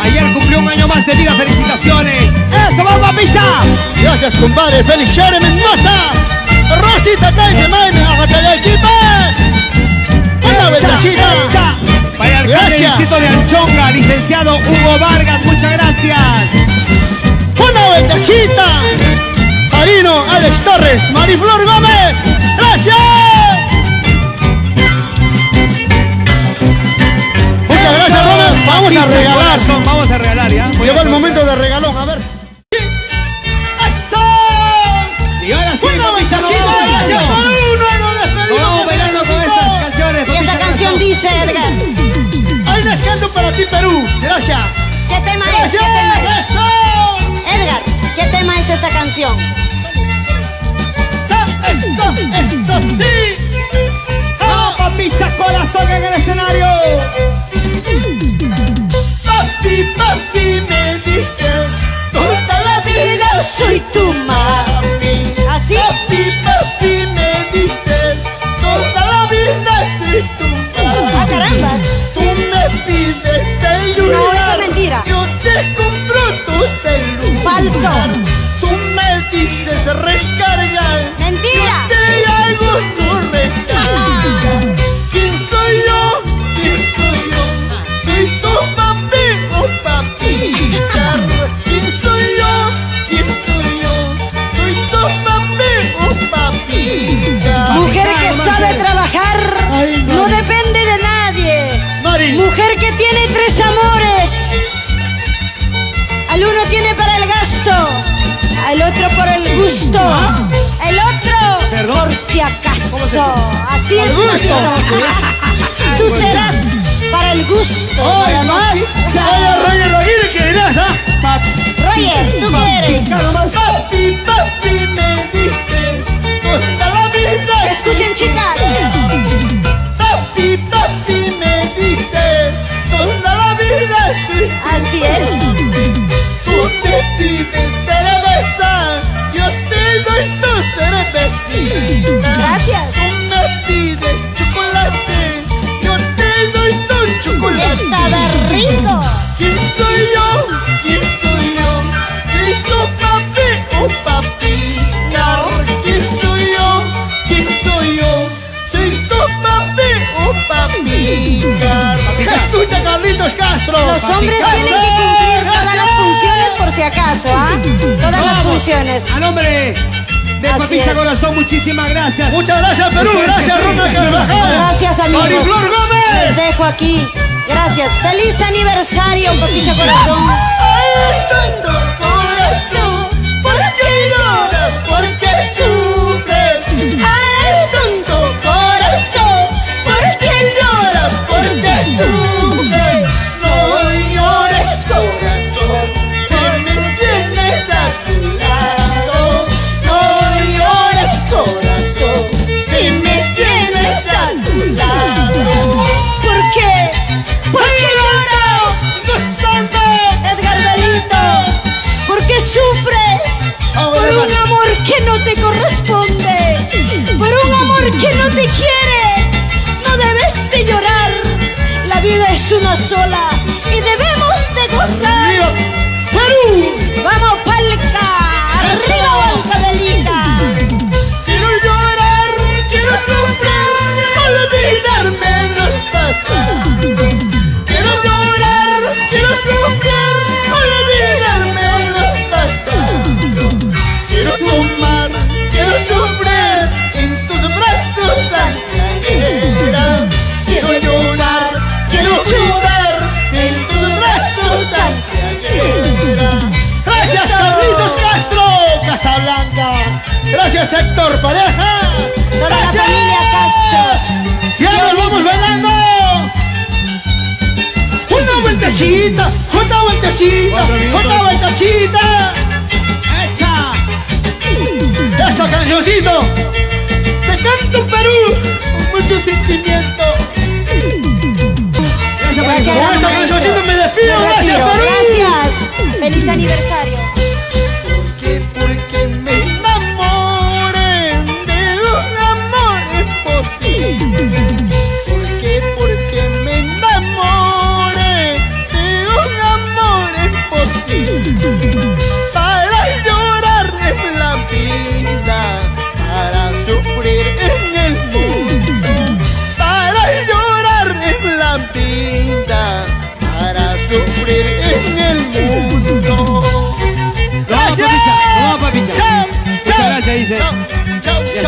Ayer cumplió un año más de vida. Felicitaciones. ¡Eso, vamos, Papicha! Gracias, compadre Félix Sauri Mendoza. Rosita Taipe, mami, agachale equipas. Una vez vueltecita. Para el alcalde del distrito de Anchonga, licenciado Hugo Vargas, muchas gracias. Una vueltecita. Marino, Alex Torres, Mariflor Gómez. ¡Gracias! Muchas gracias, Ronald. Vamos a regalar. Vamos a regalar, ¿ya? Llegó el momento de regalón, a ver. ¡Eso! Y ahora sí, Una vueltecita. Gracias por uno. Nos despedimos. vamos bailando con estas canciones. Y esta canción dice, Edgar, Ahí les canto para ti, Perú. Gracias. ¿qué tema es? Gracias. ¿Qué tema es? ¡Eso! Edgar, ¿qué tema es esta canción? ¡Eso sí! ¡Vamos, papicha, corazón en el escenario! Papi, papi, me dices toda la vida soy tu mami. ¿Así? Papi, papi, me dices toda la vida soy tu mami. ¡Ah, carambas! Tú me pides celular. No, eso es mentira. Yo te compro tu celular. Falso. Tú me dices recargar. Mentira. Yo te hago tu recarga. ¿Quién soy yo? ¿Quién soy yo? ¿Soy tu papi o papita? ¿Quién soy yo? ¿Quién soy yo? ¿Soy tu papi o papita? Mujer que sabe trabajar, Ay, Mari. no depende de nadie. Mari. Mujer que tiene 3 amores. Al uno tiene para el gasto, al otro por el gusto, el otro Perdón. por si acaso. Así es, Por gusto. Marito. Tú serás para el gusto, nada más. Oye, Roger Rodríguez, ¿qué dirás, ah? Roger, ¿tú qué eres? Papi, papi, me dices toda la vida. Escuchen, chicas. Papi, papi, me dices toda la vida. Así es. Tú te pides cerveza, yo te doy tu cervecita. Gracias. Tú me pides chocolate, yo te doy tu chocolate. Estaba rico. ¿Quién soy yo? ¿Quién soy yo? ¿Soy tu papi o papita? ¿Quién soy yo? ¿Quién soy yo? ¿Soy tu papi o papita? Escucha, Carlitos Castro. Los hombres tienen que cumplir todas las funciones por si acaso, ¿ah? Todas las Vamos. funciones. A nombre de Así Papicha es. Corazón, muchísimas gracias. Muchas gracias, Perú. Gracias, Ronald Carvajal. Gracias, amigos. Mariflor Les Gómez. dejo aquí. Gracias. Feliz aniversario, Papicha Corazón. Ay, tanto corazón, ¿por qué lloras? ¿Por qué sufres? Ay, tanto corazón, ¿por qué lloras? ¿Por qué sufres? No llores, corazón, que me tienes a tu lado. No llores, corazón, si me tienes a tu lado. ¿Por qué? ¿Por qué lloras? Edgar Belito, ¿por qué sufres? Por un amor que no te corresponde, por un amor que no te quiere. No debes de llorar, la vida es una sola y debemos de gozar. ¡Perú! ¡Vamos, palca! ¡Arriba, Huancavelica! Quiero llorar, quiero sufrir, olvidarme los pasados. Quiero llorar, quiero sufrir, olvidarme los pasados. Quiero tomar, quiero sufrir en tus brazos, santiaguera. Quiero llorar, quiero llorar en tus brazos, santiaguera. Gracias, Carlitos Castro, Casablanca. Gracias, Héctor Pareja. Toda la Gracias. familia Castro. Ya nos vamos bailando. Una vueltecita, otra vueltecita, 4 minutos. otra vueltecita. ¡Echa! Esta cancioncito te canto, Perú, con mucho sentimiento. Gracias, Gracias, Papicha. Con esta maestro. cancioncito me despido. Me Gracias, retiro. Perú. Gracias. Feliz aniversario. Porque me enamoré de un amor imposible. Porque me enamoré de un amor imposible. Para llorar en la vida, para sufrir en el mundo. Para llorar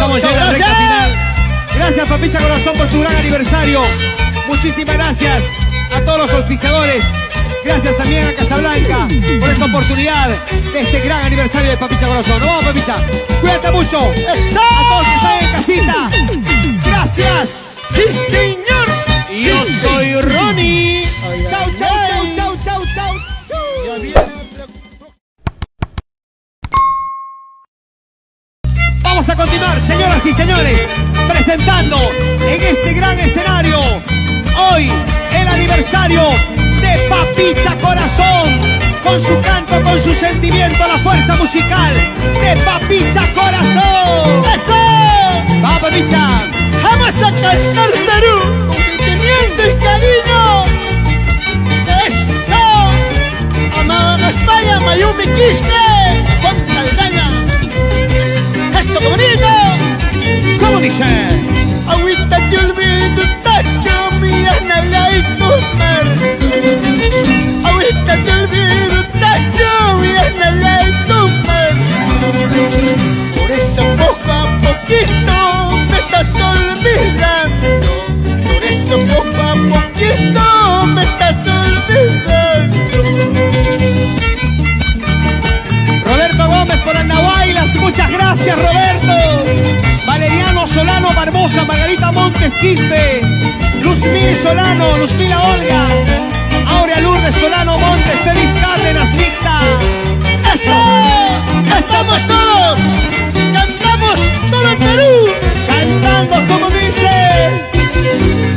estamos ya en la recta final. Gracias, Papicha Corazón, por tu gran aniversario. Muchísimas gracias a todos los auspiciadores. Gracias también a Casablanca por esta oportunidad de este gran aniversario de Papicha Corazón. ¡Nos vamos, Papicha! ¡Cuídate mucho! A todos que están en casita. ¡Gracias! ¡Sí, señor! Y yo soy Ronnie. ¡Chau, chau, chau, chau, chau, chau! Vamos a continuar, señoras y señores, presentando en este gran escenario hoy el aniversario de Papicha Corazón, con su canto, con su sentimiento, la fuerza musical de Papicha Corazón. ¡Eso! ¡Vamos, Papicha! ¡Vamos a cantar Perú con sentimiento y cariño! ¡Eso! ¡Amaban a España, Mayumi Quispe! ¡Juan Saldaña! ¡Esto, qué bonito! ¿Cómo dice? Agüita te olvido, tacho, mi anala y tu mar. Agüita te olvido, tacho, mi anala y tu mar. Por eso poco a poquito me estás olvidando. Por eso poco a poquito me estás olvidando. Roberto Gómez por Andahuaylas, muchas gracias, Roberto. Valeriano Solano Barbosa, Margarita Montes Quispe, Luzmila Solano, Luzmila Olga, Aurea Lourdes Solano Montes, Feliz Cárdenas Mixta. ¡Eso! ¡Estamos todos! ¡Cantamos todo el Perú! Cantando como dice.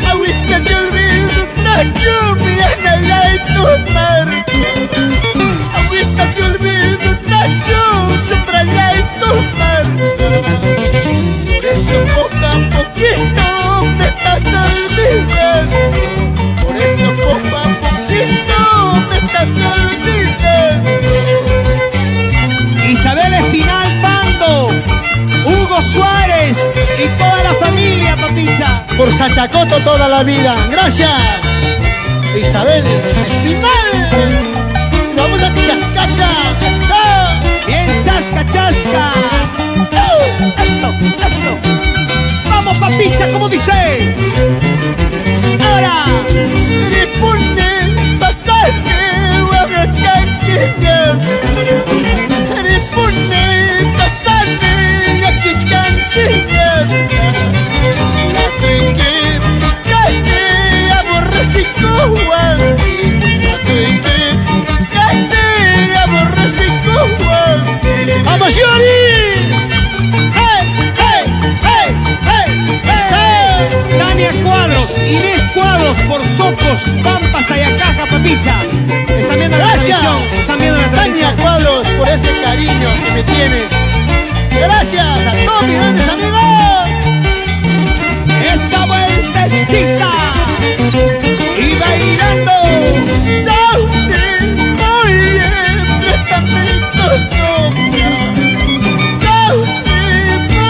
Agüita te olvido, tacho, mi anala y tu mar. Agüita te olvido, tacho, sembrala y tu mar. Por eso poco a poquito me estás olvidando. Por eso poco a poquito me estás olvidando. Isabel Espinal Pando, Hugo Suárez y toda la familia, Papicha. Por Sachacoto toda la vida. Gracias, Isabel Espinal. Vamos a Chascacha. ¡Eso! Bien, chasca, chasca. ¡Eso! ¡Eso! Vamos, Papicha, como dice. Ahora. Ripune, pasaje, Huacachaquilla. Ripune, pasaje, Yaquichcanquilla. La tuique, picaje, aborrecico, guanqui. La tuique, picaje, aborrecico, guanqui. ¡Vamos, Yori! ¡Hey, hey, hey, hey, hey! Tania Cuadros, Inés Cuadros por Socos, Pampas, Tayacaja, Papicha. Están viendo la Gracias. transmisión. Están viendo la Tania transmisión. Cuadros, por ese cariño que me tienes. Gracias a todos mis grandes amigos. Esa vueltecita. Y bailando. Sauce, oye, préstame tu sombra. Sauce,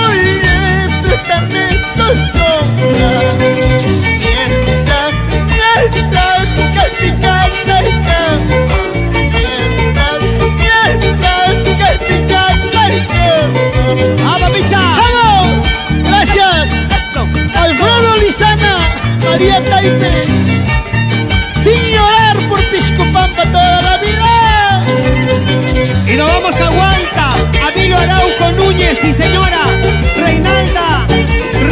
oye, préstame tu sombra. Mientras, que pica caiga. Mientras, que pica caiga. ¡Ah, Papicha! ¡Vamos! Gracias. Eso. Alfredo Lizana, María Taipe, sin llorar por Piscopampa toda la vida. Y nos vamos a Huanta, Adilio Araujo Núñez y señora Reinalda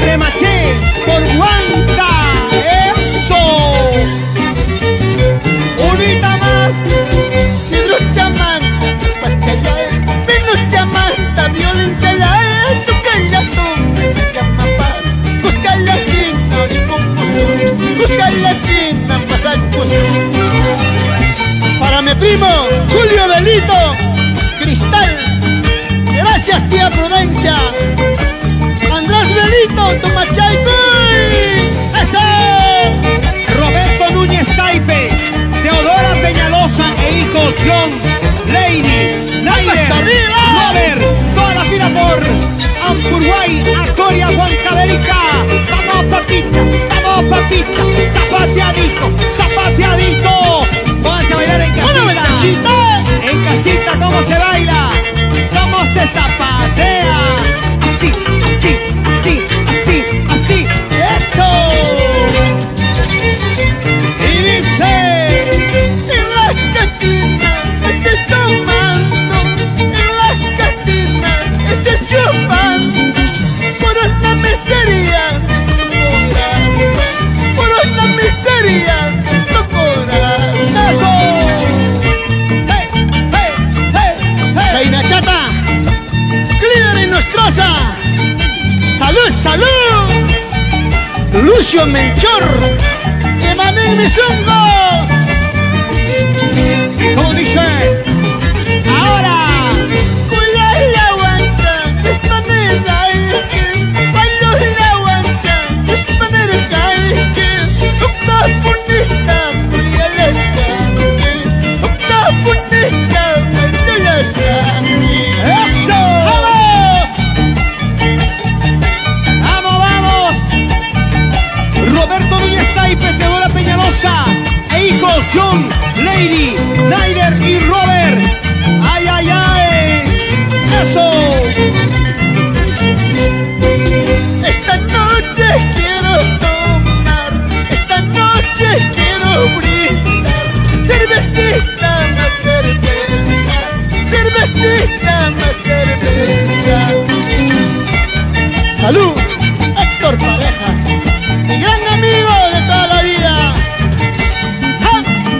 Remaché por Huanta. ¡Eso! Unita más. Sidro chamán, pachalae, menos chamanta, violín chalae, tu callato, camapa, busca la china, busca la china, pasa el para mi primo, Julio Belito, Cristal, gracias tía Prudencia, Andrés Belito, Tomachaico, ¡eso! Roberto Núñez Taipe, Teodora Peñalosa e hijos John, Lady, Nailer, Robert, toda la fila por Ampurguay, Acoria, Huancavelica. Vamos, Papita, vamos, Papita, zapateadito, zapateadito. Pónganse a bailar en casita. En casita, ¿cómo se baila? ¿Cómo se zapatea? Mauricio Melchor, Emanuel Mizungo. ¿Cómo dice? Ahora. Cuida la guanta, es manera que bailo la guanta, es manera que una bonita, cuida la escape, una bonita, cuida la escape. ¡Eso! ¡Vamos! ¡Vamos! Roberto Núñez Taipe, Teodora Peñalosa, e hijos John, Lady, Naider y Robert. ¡Ay, ay, ay! ¡Eso! Esta noche quiero tomar, esta noche quiero brindar. Cervecita más cerveza, cervecita más cerveza. Salud, Héctor Parejas, mi gran amigo de toda la vida. ¡Ja,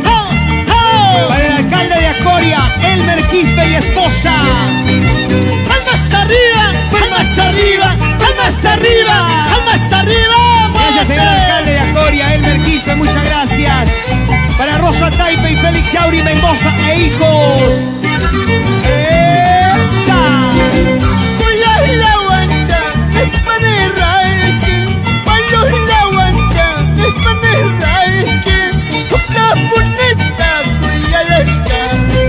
ja, ja! Para el alcalde de Acoria, Elmer Quispe y esposa. ¡Palmas arriba! ¡Palmas arriba! ¡Palmas arriba! ¡Palmas arriba! Gracias, señor alcalde de Acoria, Elmer Quispe, muchas gracias. Para Rosa Taipe y Félix Yauri Mendoza e hijos. ¡Echa! Cuida la guancha, es manera que bailo la guancha, es manera que una bonita, cuida la escape,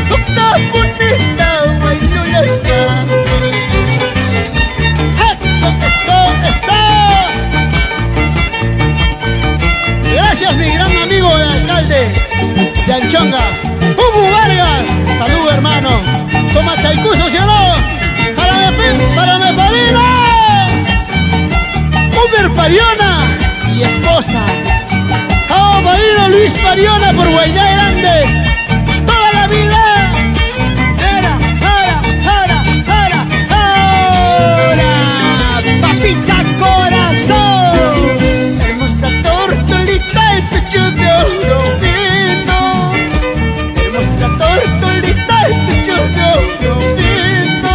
una bonita, bailo la escape. ¡Esto! Gracias, mi gran amigo el alcalde de Anchonga, Hugo Vargas. Salud, hermano. Toma chaicuzo, ¿sí o no? Para mi padrino Uber Pariona y esposa. Oh, padrino Luis Pariona por Guaidá Grande. Toda la vida. ¡Ahora! ¡Papicha corazón! Hermosa tortolita y pecho de oro fino. Hermosa tortolita y pecho de oro fino.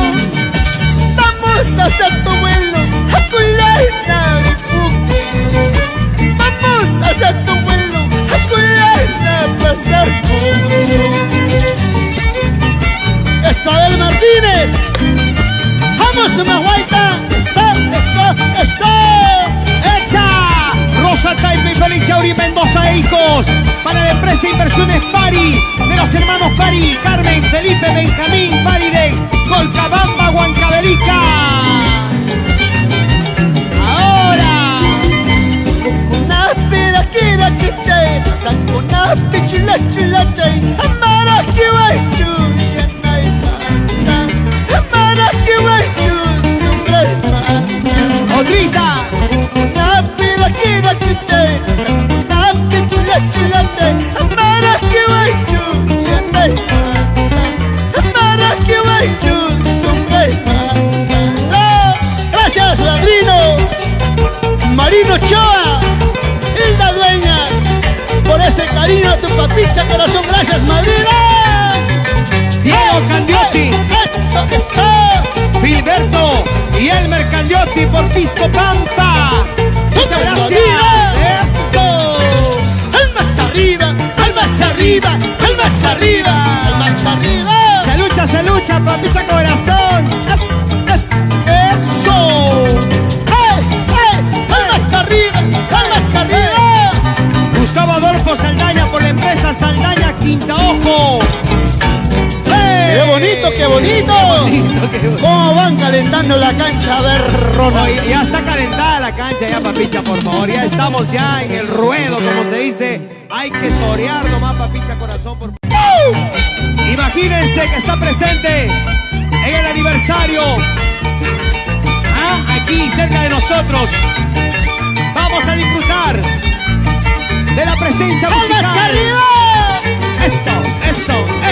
Vamos a hacer tu vuelo a cuidar Navifuku. Vamos a hacer tu vuelo a cuidar a pasar mucho. Isabel Martínez. Vamos, Mahuaita. Eso. ¡Echa! Rosa Taipe y Félix Yauri Mendoza e hijos. Para la empresa Inversiones Pari, de los hermanos Pari, Carmen, Felipe, Benjamín, Pari de Colcabamba, Huancavelica. Ahora. Una pera que era que chay, sacona pichula chula chay, amara que vai tu ya nai mata, amara que vai tu siempre mata. Otrita. Una pera que era que chay, sacona pichula chula chay, amara que vai tu ya nai mata, amara que vai tu siempre mata. Gracias, Ladrino, Marino Choa, Hilda Dueñas, por ese cariño a tu papicha corazón. Gracias, madrina. Diego Candiotti, Eso. Filberto y Elmer Candiotti por Pisco Pampa. Muchas gracias. Eso. Almas arriba, almas arriba, almas arriba, almas arriba. Se lucha, papicha corazón. Eso. Almas arriba, almas arriba. Gustavo Adolfo Saldaña por la empresa Saldaña Quinta Ojo. ¡Qué bonito, qué bonito! Qué bonito. ¿Cómo van calentando la cancha? A ver, Ronald. Oye, ya está calentada la cancha ya, papicha, por favor. Ya estamos ya en el ruedo, como se dice. Hay que torear nomás, papicha corazón, por favor. Imagínense que está presente en el aniversario. Aquí cerca de nosotros. Vamos a disfrutar de la presencia musical. ¡Almas arriba!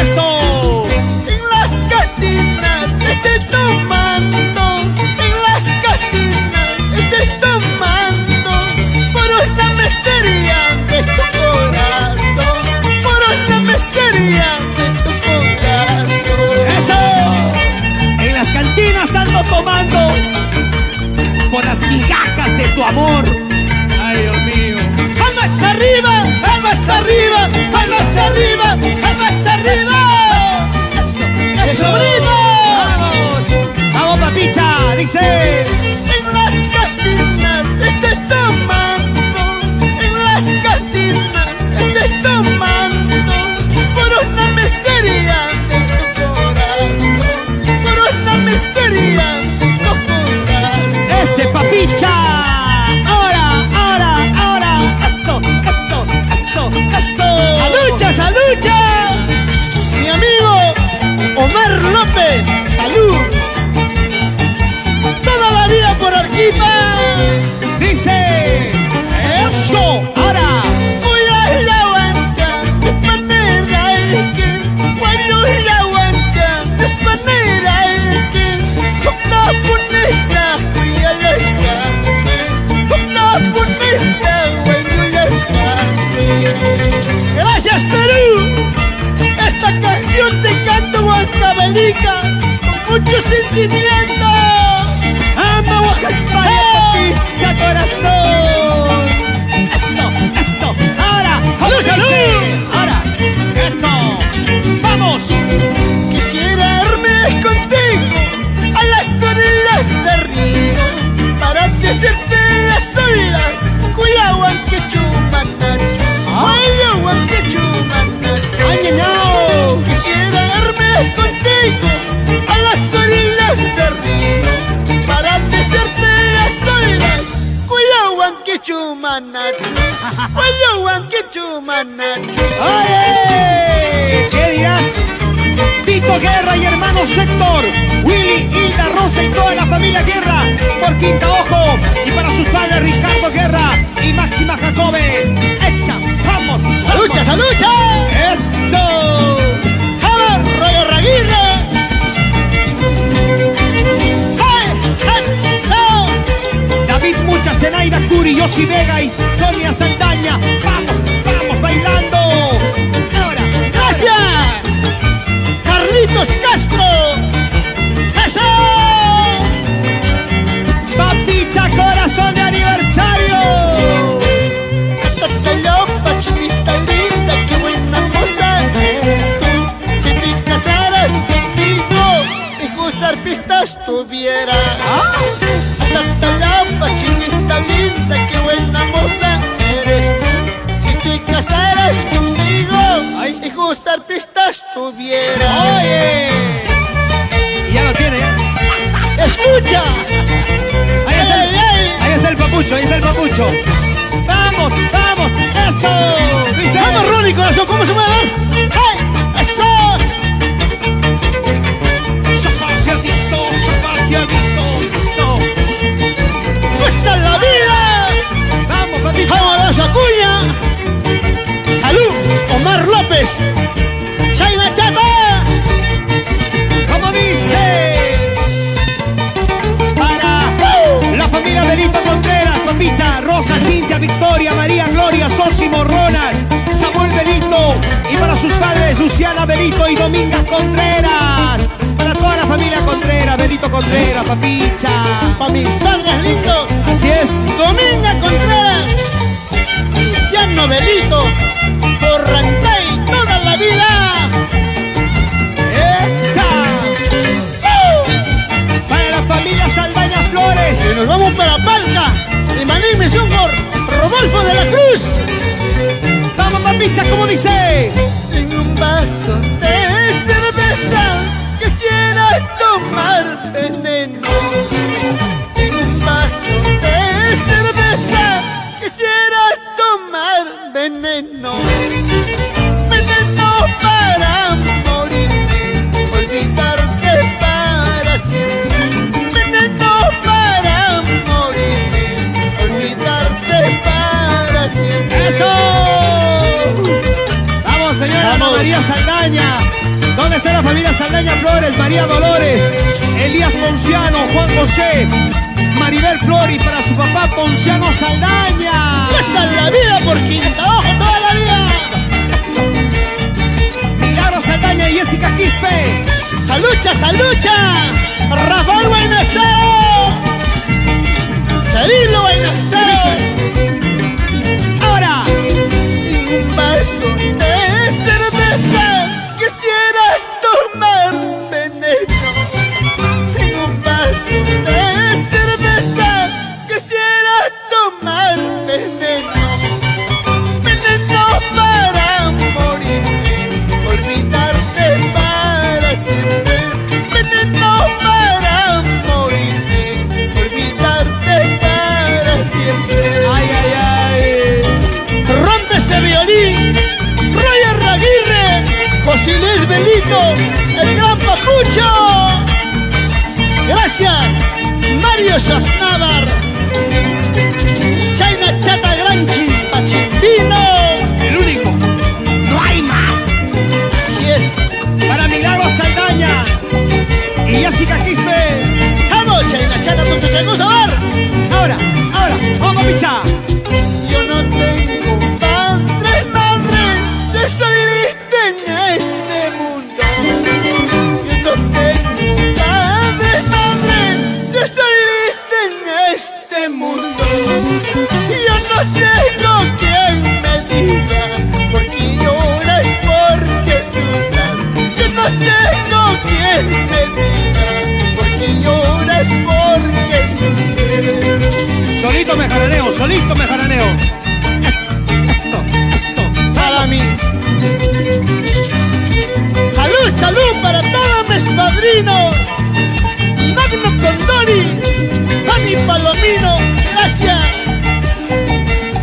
Eso. En las cantinas estoy tomando, en las cantinas estoy tomando, por una miseria de tu corazón, por una miseria de tu corazón. Eso. En las cantinas ando tomando por las migajas de tu amor. Ay, sentimiento. ¡Amo a España, papicha, corazón! ¡Eso! ¡Ahora! ¡Salud, salud! ¡Ahora! ¡Eso! ¡Vamos! Quisiera irme contigo a las orillas del río para decirte a solas, cuyahuan que chumanacho, cuyahuan que chumanacho. ¡Añeñao! Quisiera irme contigo a las orillas del río para decirte a solas, cuyahuan que chumanacho, cuyahuan que chumanacho. ¡Oye! ¿Qué dirás? Tito Guerra y hermano Sector, Willy, Hilda, Rosa y toda la familia Guerra por Quinta Ojo, y para sus padres Ricardo Guerra y Máxima Jacobe. ¡Echa! ¡Vamos! ¡Salucha, salucha! ¡Eso! ¡A ver, Roger Raguirre! ¡Hey! ¡No! David Mucha, Zenaida Curi, Yossi Vega y Sonia Saldaña. ¡Vamos bailando! ¡Ahora! ¡Gracias! ¡Carlitos Castro! ¡Eso! ¡Papicha, corazón de aniversario! Tacalopa, chinita linda, qué buena moza eres tú. Si te casaras contigo, hijos arpistas tuviera. Tacalopa, chinita linda, qué buena moza eres tú. Si te casaras contigo, hijos arpistas tuviera. ¡Oye! Y ya lo tiene, ¿eh? ¡Escucha! Ahí está el papucho. ¡Vamos! ¡Eso! Dice. ¡Vamos, Ronnie, corazón! ¿Cómo se va a dar? ¡Hey! ¡Eso! ¡Zapateadito! ¡Eso! ¡Esta es la vida! ¡Vamos, papicha! ¡Vamos a la cuña! ¡Salud! Omar López. ¡Shaina Chata! ¡Como dice! Para la familia Benito Contreras, papicha, Rosa, Cintia, Victoria, María, Gloria, Sósimo, Ronald, Samuel Benito, y para sus padres Luciana Benito y Dominga Contreras. Para toda la familia Contreras, Benito Contreras, papicha. Para mis padres lindos, Así es. Dominga Contreras, Luciano Belito, Corrantay, toda la vida. ¡Echa! Para la familia Saldaña Flores. Y nos vamos para Palca, Imaní Misungor, Rodolfo de la Cruz. Vamos, papicha, como dice. En un vaso de cerveza quisiera tomar veneno. En un vaso de cerveza quisiera tomar veneno. Veneno para morirme, olvidarte para siempre. Veneno para morirme, olvidarte para siempre. ¡Eso! Vamos, señora Ana Vamos. María Saldaña. ¿Dónde está la familia Saldaña Flores? María Dolores, Elías Ponciano, Juan José, Maribel Flori, para su papá Ponciano Saldaña. ¡Esta es la vida por Quinta Ojo toda la vida! Milagro Saldaña y Jessica Quispe. ¡Salucha, salucha! ¡Rafael Buenasteo! ¡Charilo Buenasteo! Ahora, En un vaso de cerveza quisiera tomar veneno. En un vaso de cerveza quisiera tomar veneno. Veneno para morirme, olvidarte para siempre. Veneno para morirme, olvidarte para siempre. ay, ay, ay. Rompe ese violín, Roger Raguirre, José Luis Belito, el gran papucho. Gracias, Mario Sosnávar, Shaina Chata Gran Chimpachimbino. El único. No hay más. Así es. Para Milagro Saldaña y Jessica Quispe. Vamos, Shaina Chata, con sus segundos a ver. Ahora, vamos, picha. Yo no tengo padre, madre, de solita en este mundo. Yo no tengo padre, solito me jaraneo. Eso, para mí. Salud, salud para todos mis padrinos. Magno Condori, Pani Palomino, gracias.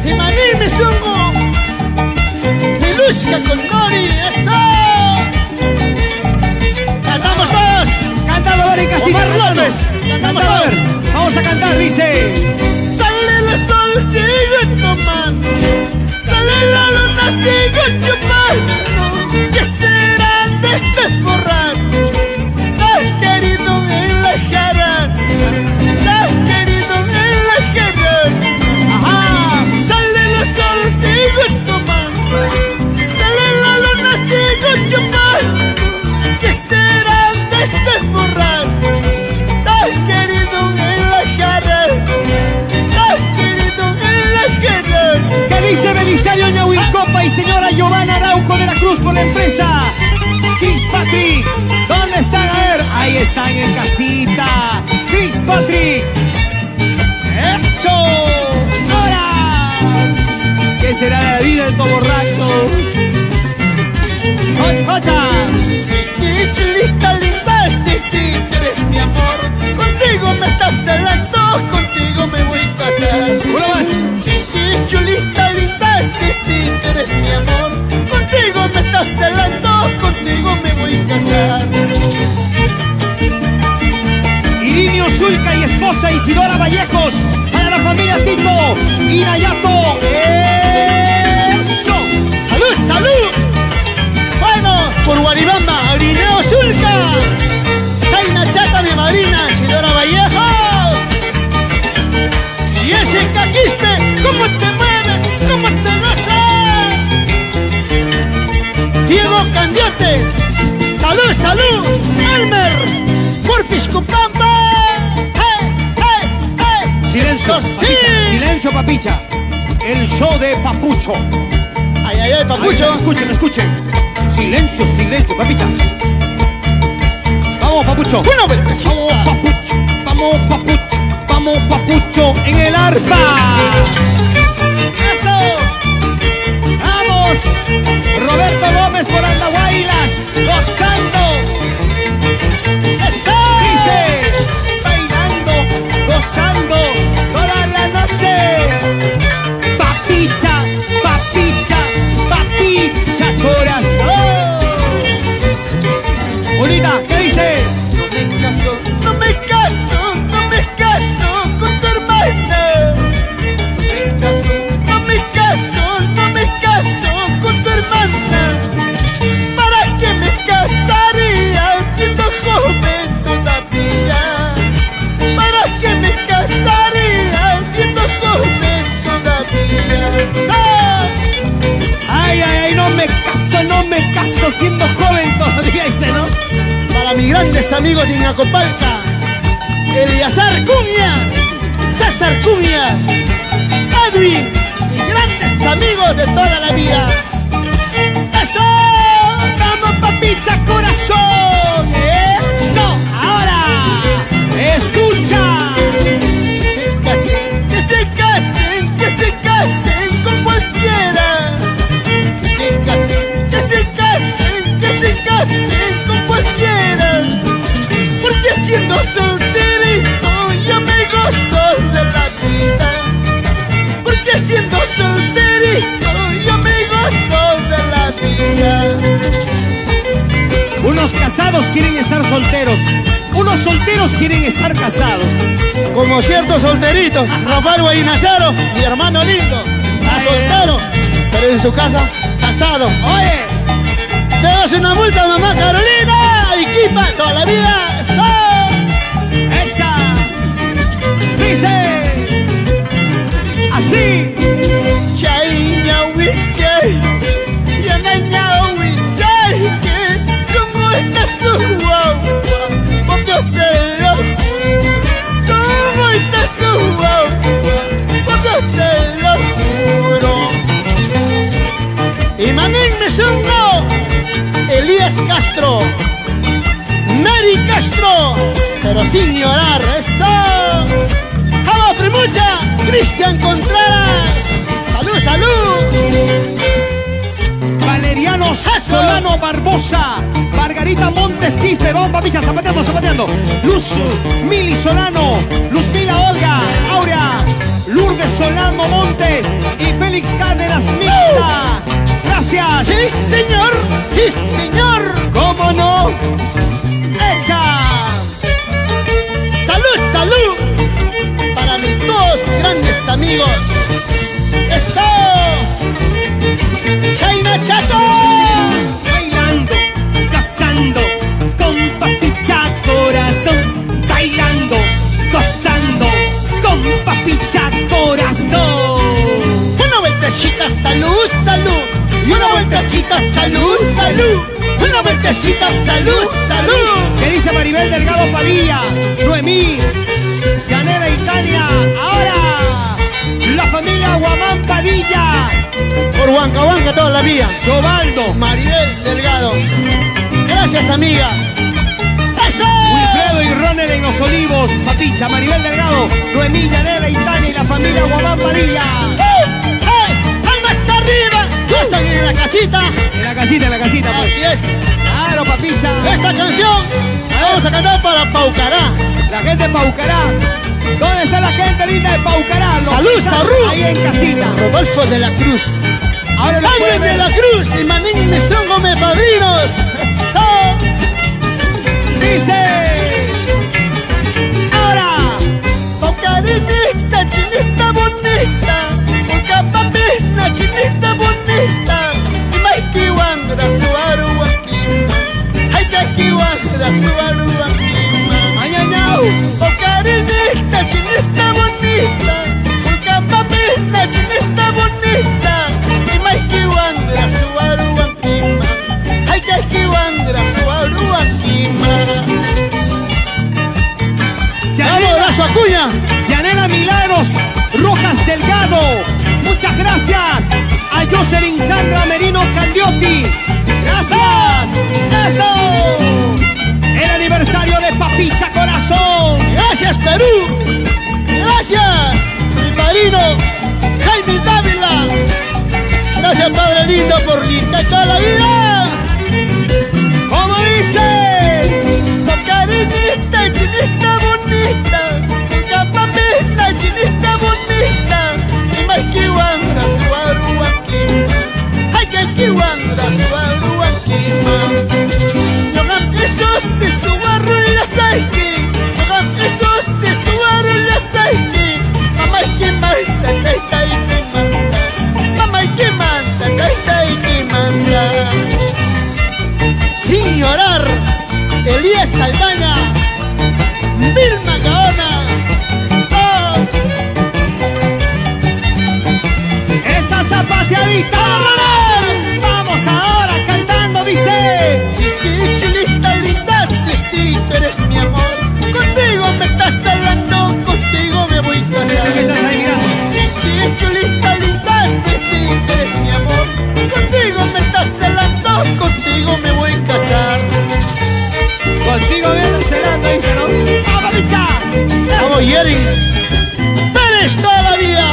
Y Maní Mizungo, Milushka Condori, eso. Cantamos todos. Cántalo, a ver, en casita. Omar López. Cántalo, a ver. Vamos a cantar, dice. Sale el sol, sigo tomando. Sale la luna, sigo chupando. ¿Qué serán de estas borrachos? Has querido en la jarana. Has querido en la jarana. Ajá. Sale el sol, sigo tomando. Sale la luna, sigo chupando. ¿Qué serán de estas borrachos? Has querido en la jarana. Has querido en la jarana. ¿Qué dice Belisario Ñahuilcopa y señora Giovanna Arauco de la Cruz por la empresa? Chris Patrick, ¿dónde están? A ver, ahí están en casita. Chris Patrick. ¡Hecho! ¡Ahora! ¿Qué será de la vida de estos borrachos? ¡Hocha! Sí, chulita linda, sí, sí, que eres mi amor. Contigo me estás celando, contigo me voy a casar. ¡Uno más! Sí, chulita linda, sí, sí, que eres mi amor. Contigo me estás celando, contigo me voy a casar. Irinio Zulca y esposa Isidora Vallejos. Para la familia Tito y Nayato. ¡Eso! ¡Salud, salud! Bueno, por Guaribamba, Irineo Zulca. Zaina Chata, mi madrina, Isidora Vallejos. Y ese Caquispe, ¿cómo te mueves? ¿Cómo te gozas? Diego Candiote, salud, salud. Elmer, Purpis Cupamba. ¡Hey, hey, hey! Silencio, Sí. papicha, silencio, papicha. El show de Papucho. Ay, ay, ay, Papucho. Ay, escuchen, escuchen. Silencio, silencio, papicha. Vamos, Papucho. Una vueltecita. Vamos, Papucho. Vamos, Papucho. Vamos, Papucho en el arpa. ¡Eso! ¡Vamos! Roberto Gómez por Andahuaylas, gozando. ¡Eso! Dice, bailando, gozando toda la noche. Papicha, papicha, papicha, corazón. Bonita, ¿qué dice? No me caso, no me caso con tu hermana. No me caso, no me caso con tu hermana. ¿Para qué me casaría siendo joven todavía? ¿Para qué me casaría siendo joven todavía? ¡Ah! Ay, ay, ay, no me caso siendo joven todavía, dice, ¿no? Para mis grandes amigos de Inacopalca, Eliazar Cuñas, César Cuñas, Edwin, mis grandes amigos de toda la vida. ¡Eso! ¡Vamos, papicha, corazón! ¡Eso! ¡Ahora! ¡Escucha! Que se casen, que se casen con cualquiera. Que se casen, que se casen, que se casen con cualquiera. Porque siendo solterito yo me gozo de la vida. Porque siendo solterito yo me gozo de la vida. Unos casados quieren estar solteros. Unos solteros quieren estar casados. Como ciertos solteritos, Rafael Guainacero, mi hermano lindo, Ay, soltero, pero en su casa, casado. Oye, Debes una multa, mamá Carolina, y Kipa, toda la vida. ¡Eso! ¡echa! Dice así. Chay, ñaui, chay, yana, ñaui, chay, que como estás tú, guagua, por Dios te lo juro. Como estás tú, guagua, por Dios te lo juro. Y Manín Mizungo, Elías Castro, Mary Castro, pero sin llorar. ¡Esto! ¡Vamos, Bermucha, Cristian Contreras. ¡Salud, salud! Valeriano Solano Barbosa, Margarita Montes Quispe, vamos papicha, zapateando, zapateando. Luz Mili Solano, Luzmila Olga, Aurea, Lourdes Solano Montes y Félix Cárdenas Mixta. Gracias. ¡Sí, señor! ¡Sí, señor! ¿Cómo no? ¡Echa! ¡Salud, salud! Para mis dos grandes amigos. ¡Esto! ¡Chayna Chato! Bailando, gozando, con papicha corazón. Bailando, gozando, con papicha corazón. Una vueltecita, salud, salud. Y una vueltecita, salud, salud. Una vueltecita, salud, salud. ¿Qué dice Maribel Delgado Padilla? Noemí, Yanela y Tania. Ahora, la familia Guamán Padilla. Por Huancahuanca toda la vida. Robaldo, Maribel Delgado. Gracias, amiga. ¡Eso! Wilfredo y Ronel en Los Olivos. Papicha, Maribel Delgado, Noemí, Yanela y Tania y la familia Guamán Padilla. ¡Hey! ¡Palmas arriba! ¡Gozan en la casita! En la casita, pues. Así es. Claro, papicha. Esta canción la vamos a cantar para Paucará. La gente de Paucará. ¿Dónde está la gente linda de Paucará? Los ¡Salud, pisan salud! ahí en casita. Rodolfo de la Cruz. Ahora lo pueden ¡Alguien de ver. la Cruz! Y Manín Mesóngome Padrinos. ¡Eso! Dice. Ahora. Paucarinista, chinista bonita. Paucapapina, chinista bonita. Y Maiki Wandra, Suaru Wakima. Ay, Kaki Wandra, Suaru Wakima. Añañao. Paucarinista, chinista bonita. Paucapapina, chinista bonita. Y Maiki Wandra, Suaru Wakima. Ay, Kaki Wandra, Suaru Wakima. ¡Vamos, Lazo Acuña! Yanela Milagros Rojas Delgado. Muchas gracias a Jocelyn Sandra Merino Candiotti. Gracias. Eso. El aniversario de Papicha Corazón. ¡Gracias, Perú! ¡Gracias! Mi padrino, Jaime Dávila. Gracias, Padre lindo, por limpiar toda la vida. ¿Cómo dice? Tocarinista, chinista bonita. Capapista, chinista bonita. Y Maiki Wandra, Suaru Wakima. Ay, que Wandra, Suaru Wakima. Yogam esos se suaru y la saiki. Yogam esos se suaru y la saiki. Mamá y que manda, caita y que manda. Mamá y que manda, caita y que manda. Sin llorar, Elías Saldaña, Vilma Gaona. Esa zapateadita. Vamos ahora cantando, dice. Sí, sí, chulita linda, sí, sí, tú eres mi amor. Contigo me estás hablando, contigo me voy a ¿Qué casar. estás ahí mirando? Sí, sí, chulita linda, sí, sí, tú eres mi amor. Contigo me estás hablando, contigo me voy a casar. Contigo viene cenando, dice, ¿no? ¡Vamos, Papicha! Como Yeri Pérez toda la vida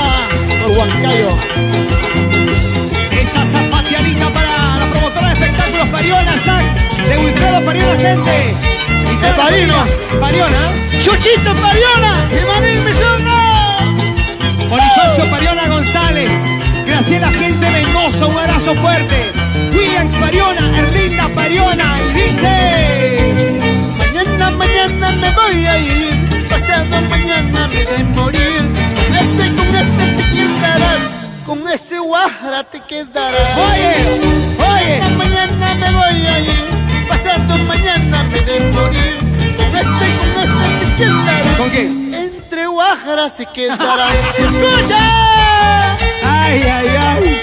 por Huancayo. Esa zapateadita para la promotora de espectáculos Pariona, Zac, de Wilfredo Pariona, gente. Y toda la Parino. familia Pariona. Chuchito Pariona y Marín Misonga. Bonifacio Pariona González. Graciela Gente Mendoza, un abrazo fuerte. Williams Pariona, Erlinda Pariona. Y dice. Mañana me voy a ir. Pasado mañana me de morir. Con ese te quedarás. Con ese guajara te quedarás. Oye, oye. Mañana me voy a ir. Pasado mañana me de morir. Con ese te quedarás. ¿Con qué? Entre guajara se quedarás. ¡Escucha! Ay, ay, ay.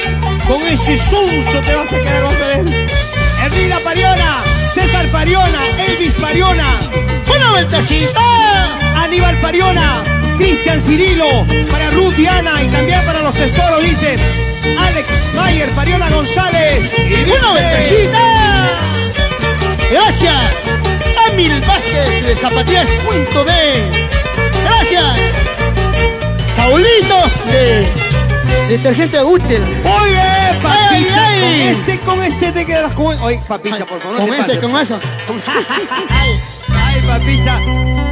Con ese sonso te vas a quedar, vas a ver. Erlinda Pariona, César Pariona, Elvis Pariona. ¡Una vueltecita! Aníbal Pariona, Cristian Cirilo, para Ruth Diana y también para los tesoros, dice Alex Mayer, Pariona González. Y dice, ¡Una vueltecita! Gracias, Emil Vázquez de Zapatillas.b. Gracias. Detergente útil. Muy bien, papicha. Ay, ay. Con ese te quedas con... Oye, papicha, por favor, no Con te ese, pases. con eso. Ay, papicha.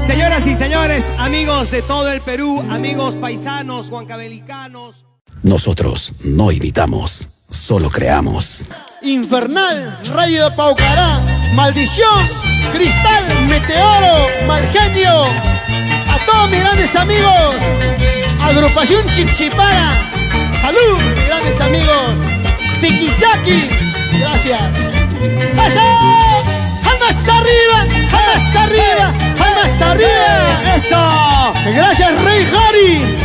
Señoras y señores, amigos de todo el Perú, amigos paisanos, huancavelicanos. Nosotros no imitamos, solo creamos. Infernal, Rayo de Paucará, Maldición, Cristal, Meteoro, Malgenio. A todos mis grandes amigos, Agrupación Chichipara. Salud, mis grandes amigos. Piquichaki, gracias. ¡Eso! ¡Alma hasta arriba! ¡Alma hasta arriba! ¡Alma hasta arriba! ¡Eso! Gracias, Rey Harry.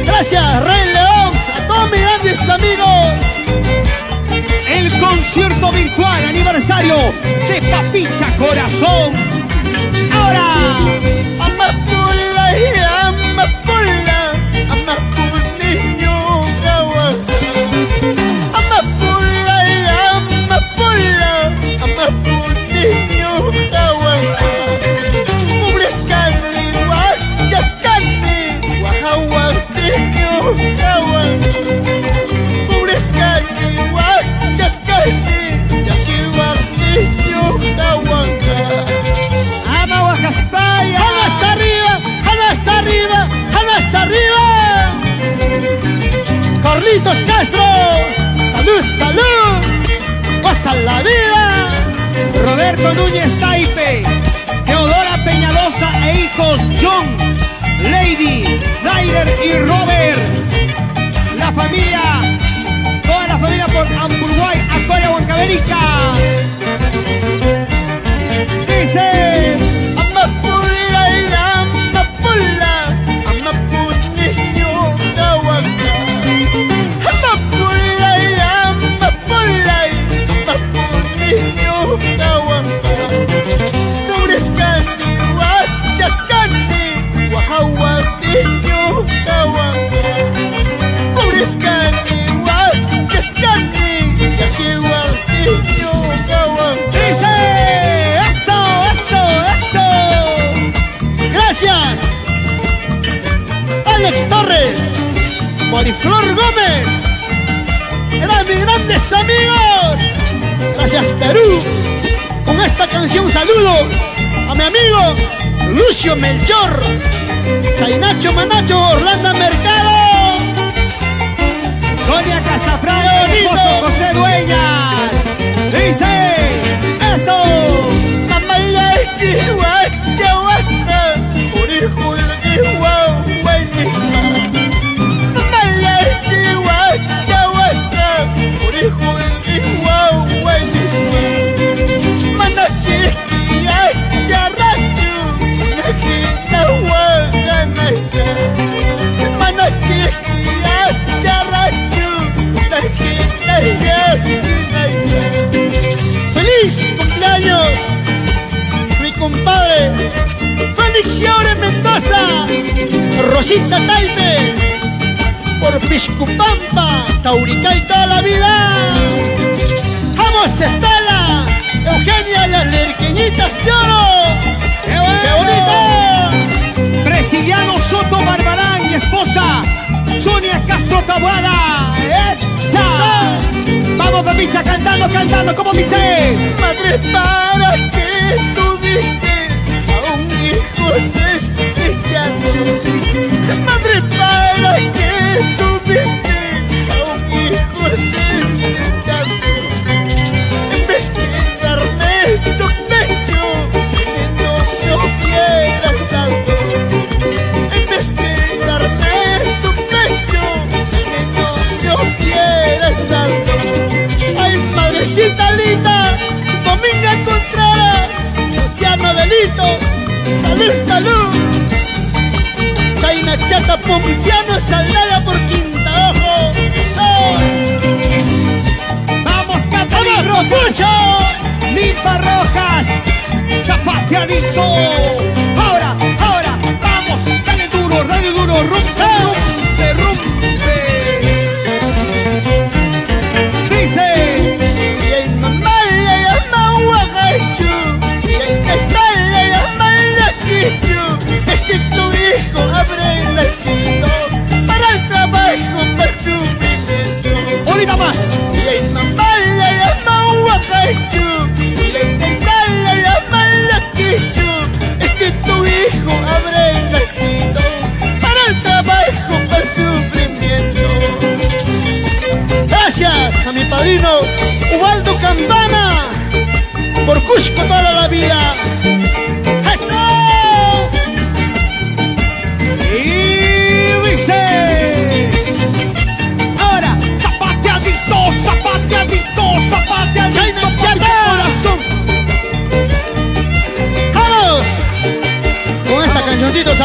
Gracias, Rey León. A todos mis grandes amigos. El concierto virtual aniversario de Papicha Corazón. Ahora, Amapola y amapola, amapul niño Jahuanca. Amapola y amapola, amapul niño Jahuanca. Mubrescani, guachascani, guajahuas niño Jahuanca. Mubrescani, guachascani, yaquihuas niño Jahuanca. ama Huacaspaya. ¡Alma hasta arriba! ¡Alma hasta arriba! ¡Alma hasta arriba! Carlitos Castro, salud, salud, goza la vida. Roberto Núñez Taipe, Teodora Peñalosa e hijos John, Lady, Ryder y Robert. La familia, toda la familia por Ampurguay, Acoria, Huancavelica. Dice, Amapula y amapula, amapul niño Jahuanca. Amapula y amapula, amapul niño Jahuanca. Mubrescani, guachascani, guajahuas niño Jahuanca. Mubrescani, guachascani, yaquihuas niño Jahuanca. dice, eso. Gracias, Alex Torres, Mariflor Gómez, eran mis grandes amigos. Gracias, Perú. Con esta canción saludo a mi amigo Lucio Melchor, Chainacho Manacho, Orlando Mercado. Sonia Casafrán, ¡Qué bonito! esposo José Dueñas. Dice, eso. Mamaya es guachahuasca, por hijo de guau, guaynisma. Mamaya es guachahuasca, por hijo de guau, guaynisma. Manachiqui, charrachu, najita, guaganaita. Manachiqui, charrachu, najita, guaganaita. ¡Feliz cumpleaños, mi compadre Félix Yaure Mendoza, Rosita Taipe, por Piscupampa, Tauricay toda la vida! ¡Vamos, Estela! ¡Eugenia, las lerqueñitas de oro! ¡Qué bonito! Presidiano Soto Barbarán y esposa Sonia Castro Tabuada. ¡Echa! Vamos, papicha, cantando, ¿cómo dice? Madre, ¿para qué tuviste a un hijo desdichado? Madre, ¿para qué tuviste a un hijo desdichado? En vez que darme tu pecho, no hubieras dado. En vez que darme tu pecho, no hubieras dado. Ay, madrecita linda, Dominga Contreras, Luciano Belito, salud, salud. Chaina Chata Ponciano, Saldaya por Quinta Ojo. ¡Oh! Vamos, Catalina ¡Vamos, Rojas, Lipa Rojas, Zapateadito. Ahora, vamos, dale duro, rompe, rompe. Dice, Y hay mamá le llama Huagachu, y hay tata le llama Laquichu. Es que tu hijo abre el lacito para el trabajo, para el sufrimiento.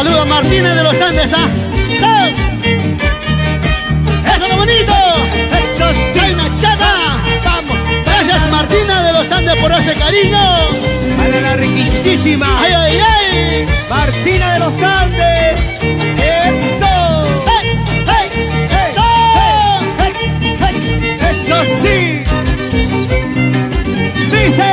saludo a Martínez de los Andes, ¿ah? ¡Chao! ¡Eso qué bonito! Eso sí. ¡Chaina Chata! Vamos. Gracias Martina de los Andes por ese cariño. Para la riquísima ¡Ay, ay, ay! Martina de los Andes. Eso. ¡Hey, hey, hey! Eso sí. Dice.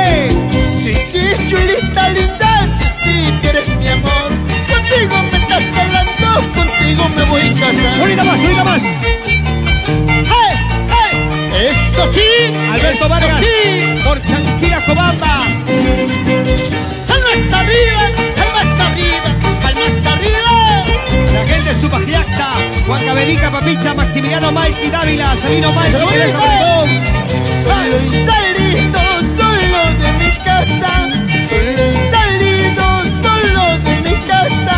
Sí, sí, chulita linda, sí, sí, que eres mi amor. Contigo me estás hablando, contigo me voy a casar. Ahorita más, ahorita más. ¡Hey, hey! ¡Esto sí! Alberto esto Vargas. sí. Por Chanquila Cobamba. ¡Palma hasta arriba! ¡Palma hasta arriba! ¡Palma hasta arriba! La gente de Supajiacta. Juan Cabelica, Papicha, Maximiliano Mikey Dávila, Sabino Mikey, ¡Pero Teresa bonito! Obregón. Solo he salido solo de mi casa. Solo he salido solo de mi casa.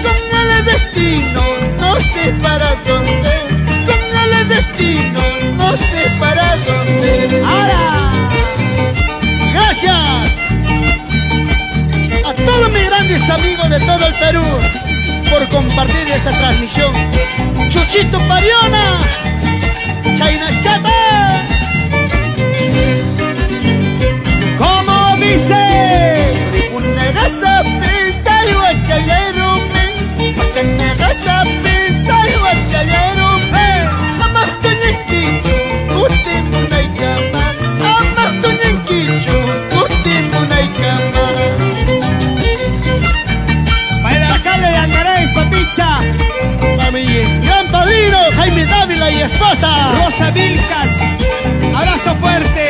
Con el destino no sé para dónde. Con el destino no sé para dónde. ¡Ahora! Gracias a todos mis grandes amigos de todo el Perú por compartir esta transmisión. Chuchito Pariona, Chaina Chata. ¿Cómo dice? Una gasa pesa y guachayero me. Una gasa pesa y guachayero me. Amas toñenquicho, usted munaikama. Amas toñenquicho, usted munaikama. Para el alcalde de Angaray, Papicha. A mi gran padrino Jaime Dávila y esposa Rosa Vilcas. Abrazo fuerte.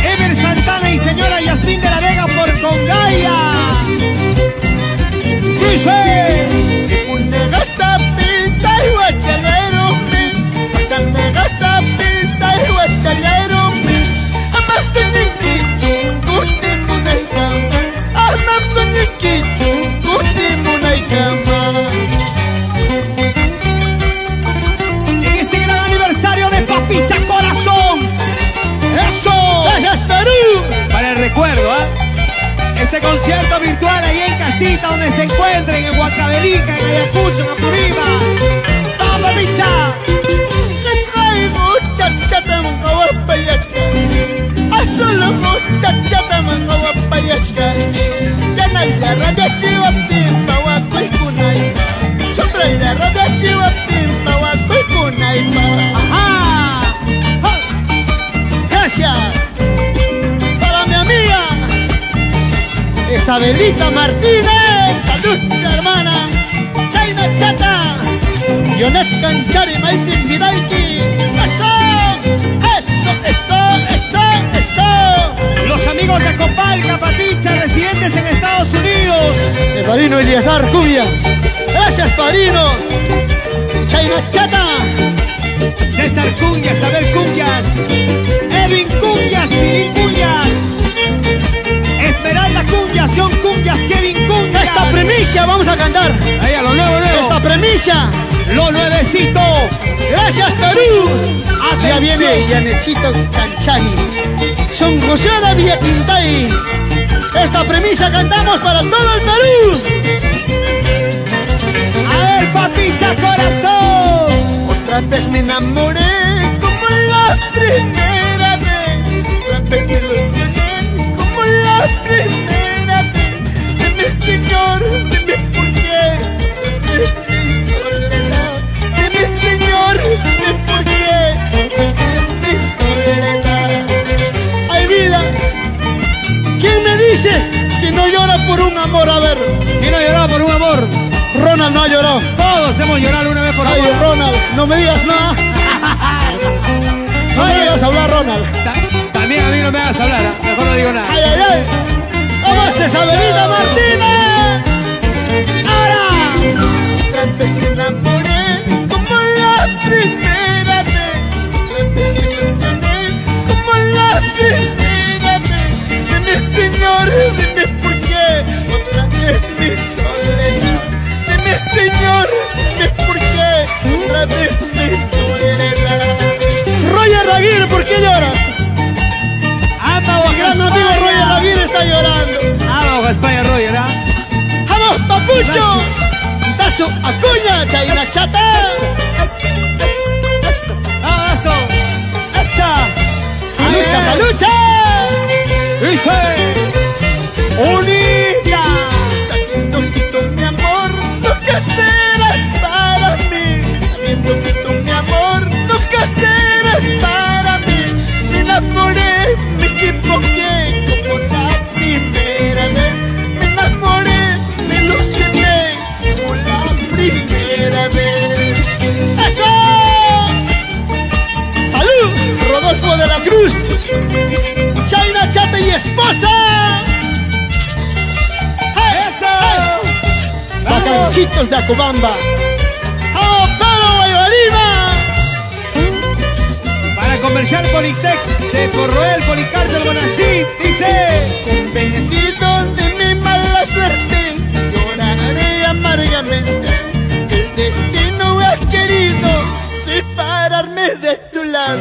Ever Santana y señora Yasmín de la Vega por Congaya. Dice. una gasa pesa y guachayero me. Una gasa pesa y guachayero me. Amas toñenquicho, usted munaikama. Amas toñenquicho, usted munaikama. En este gran aniversario de Papicha Corazón. ¡Eso! ¡Gracias, Perú! Para el recuerdo, ¿ah? Este concierto virtual ahí en casita donde se encuentren en Huancavelica, en Ayacucho, en Apurimac. ¡Vamos, Papicha! Les traigo chachata mangahuapayachka. Azul chachata mangahuapayachka. Gana la radio chihuapimpa huacuikunaipa. Sombra la radio chihuapimpa huacuikunaipa. ¡Ajá! ¡Ja! Gracias para mi amiga Isabelita Martínez. Salud, hermana. Chaina Chata. Yonet Canchari Maisin Vidaiki. ¡Eso! ¡Eso, eso, eso, eso! Los amigos de Copalca, Papicha, residentes en Estados Unidos. El padrino Eliazar Cubias. Gracias, padrino. Chaina Chata. César Cuñas, Abel Cuñas, Edwin Cuñas, Pilín Cuñas, Esmeralda Cuñas, John Cuñas, Kevin Cuñas. Esta primicia vamos a cantar. Ahí a lo nuevo, Esta premicia. lo nuevecito. Gracias, Perú. Ya Atención. viene Yanechito Canchani. Son José de Villaquintay. Esta premisa cantamos para todo el Perú. A ver, Papicha Corazón. Otra vez me enamoré como la primera vez. Otra vez me ilusioné como la primera vez. Dime, Señor, dime por qué. Es mi soledad. Dime, Señor, dime por qué. Es mi soledad. Ay, vida, ¿quién me dice que no llora por un amor? A ver, ¿Quién no ha llorado por un amor? Ronald no ha llorado. Todos hemos llorado una vez por Ay, amor. Ronald, no me digas nada. No me Oye. digas hablar, Ronald. También a mí no me hagas hablar, ¿ah? Mejor no digo nada. Ay, ay, ay. ¡Vamos, Isabelita Martínez! ¡Ahora! Otra vez me enamoré como la primera vez. Otra vez me ilusioné como la primera vez. Dime, Señor, dime por qué. Otra vez mi soledad. Dime, Señor, dime por qué. Otra vez mi soledad. Roger Aguirre, ¿por qué lloras? ¡Ama Mi gran amigo Roger Aguirre está llorando. ¡Ama España, Roger! ¿Ah? ¡Vamos, papucho! Eso, Acuña, Chayna Chata. ¡Abrazo! ¡Echa! ¡Salucha, salucha! ¡Dice! ¡Unita! Sabiendo que tú, mi amor, nunca serás para mí. Sabiendo que tú, mi amor, nunca serás para mí. Me enamoré, me equivoqué como la primera vez. Me enamoré, me ilusioné como la primera vez. ¡Eso! ¡Salud! Rodolfo de la Cruz, Chayna Chata y esposa. ¡Eso! Bacancitos de Acobamba. ¡Vamos, Pedro Guayolima! Para el comercial Politex de Corroel, Policarpo, el Bonacid, dice: Convencido de mi mala suerte, lloraré amargamente. El destino ha querido separarme de tu lado.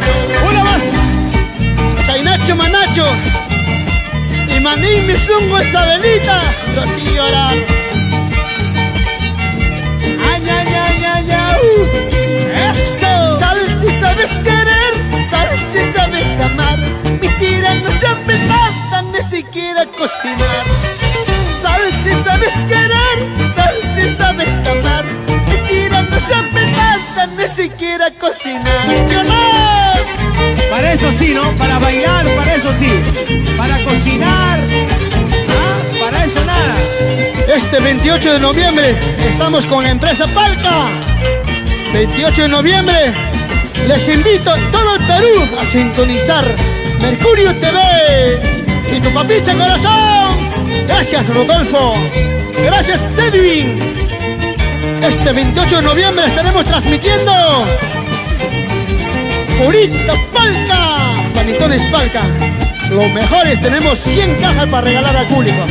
¡Una más! Chaynacho Manacho y Manín mi zungo esta velita, lo sigo llorar. ¡Ay, ay, ay, ay, ay! ¡Eso! Sal si sabes querer, sal si sabes amar. Mi tira no sabe nada, ni siquiera cocinar. Sal si sabes querer, sal si sabes amar. Mi tira no sabe nada, ni siquiera cocinar. ¡Llorar! Para eso sí, ¿no? Para bailar, para eso sí. Para cocinar. ¿Ah? Para eso nada. Este 28 de noviembre estamos con la empresa Palca. 28 de noviembre les invito a todo el Perú a sintonizar Mercurio TV y tu papicha corazón. Gracias, Rodolfo. Gracias, Edwin. Este 28 de noviembre estaremos transmitiendo Purita Palca, panitones Palca. Los mejores, tenemos 100 cajas para regalar al público.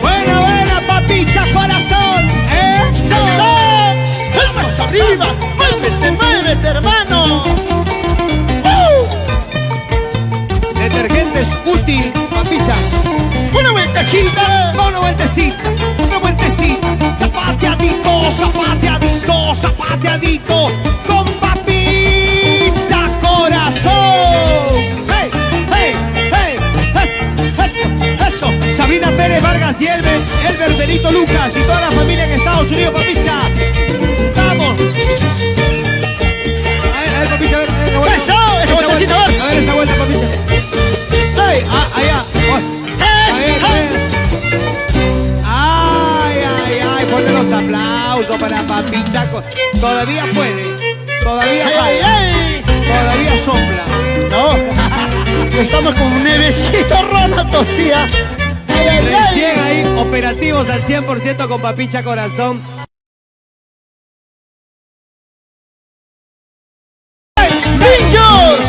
Buena, buena, papicha corazón. ¡Eso! ¡Vamos arriba! ¡Muévete, muévete, hermano! Detergentes útil, papicha. ¡Una vueltecita! Una vueltecita, una vueltecita. Zapateadito, zapateadito, zapateadito. Con papicha corazón. ¡Hey, hey, hey! ¡Eso, eso! Sabrina Pérez Vargas y Elber Benito Lucas y toda la familia en Estados Unidos, papicha. ¡Vamos! A ver, papicha, a ver. ¡Eso! ¡Esa vueltecita, a ver! A ver esa vuelta, papicha. ¡Ay! ¡Allá! ¡Ay, ay, ay! Ponle los aplausos para papicha. Todavía puede. Todavía ¡Ay, jala, ay! todavía sopla. No, estamos con un nevecito Ronald tosía. ¡Ay, ay, Recién ay! ahí, operativos al 100% con papicha corazón. ¡Pinchos!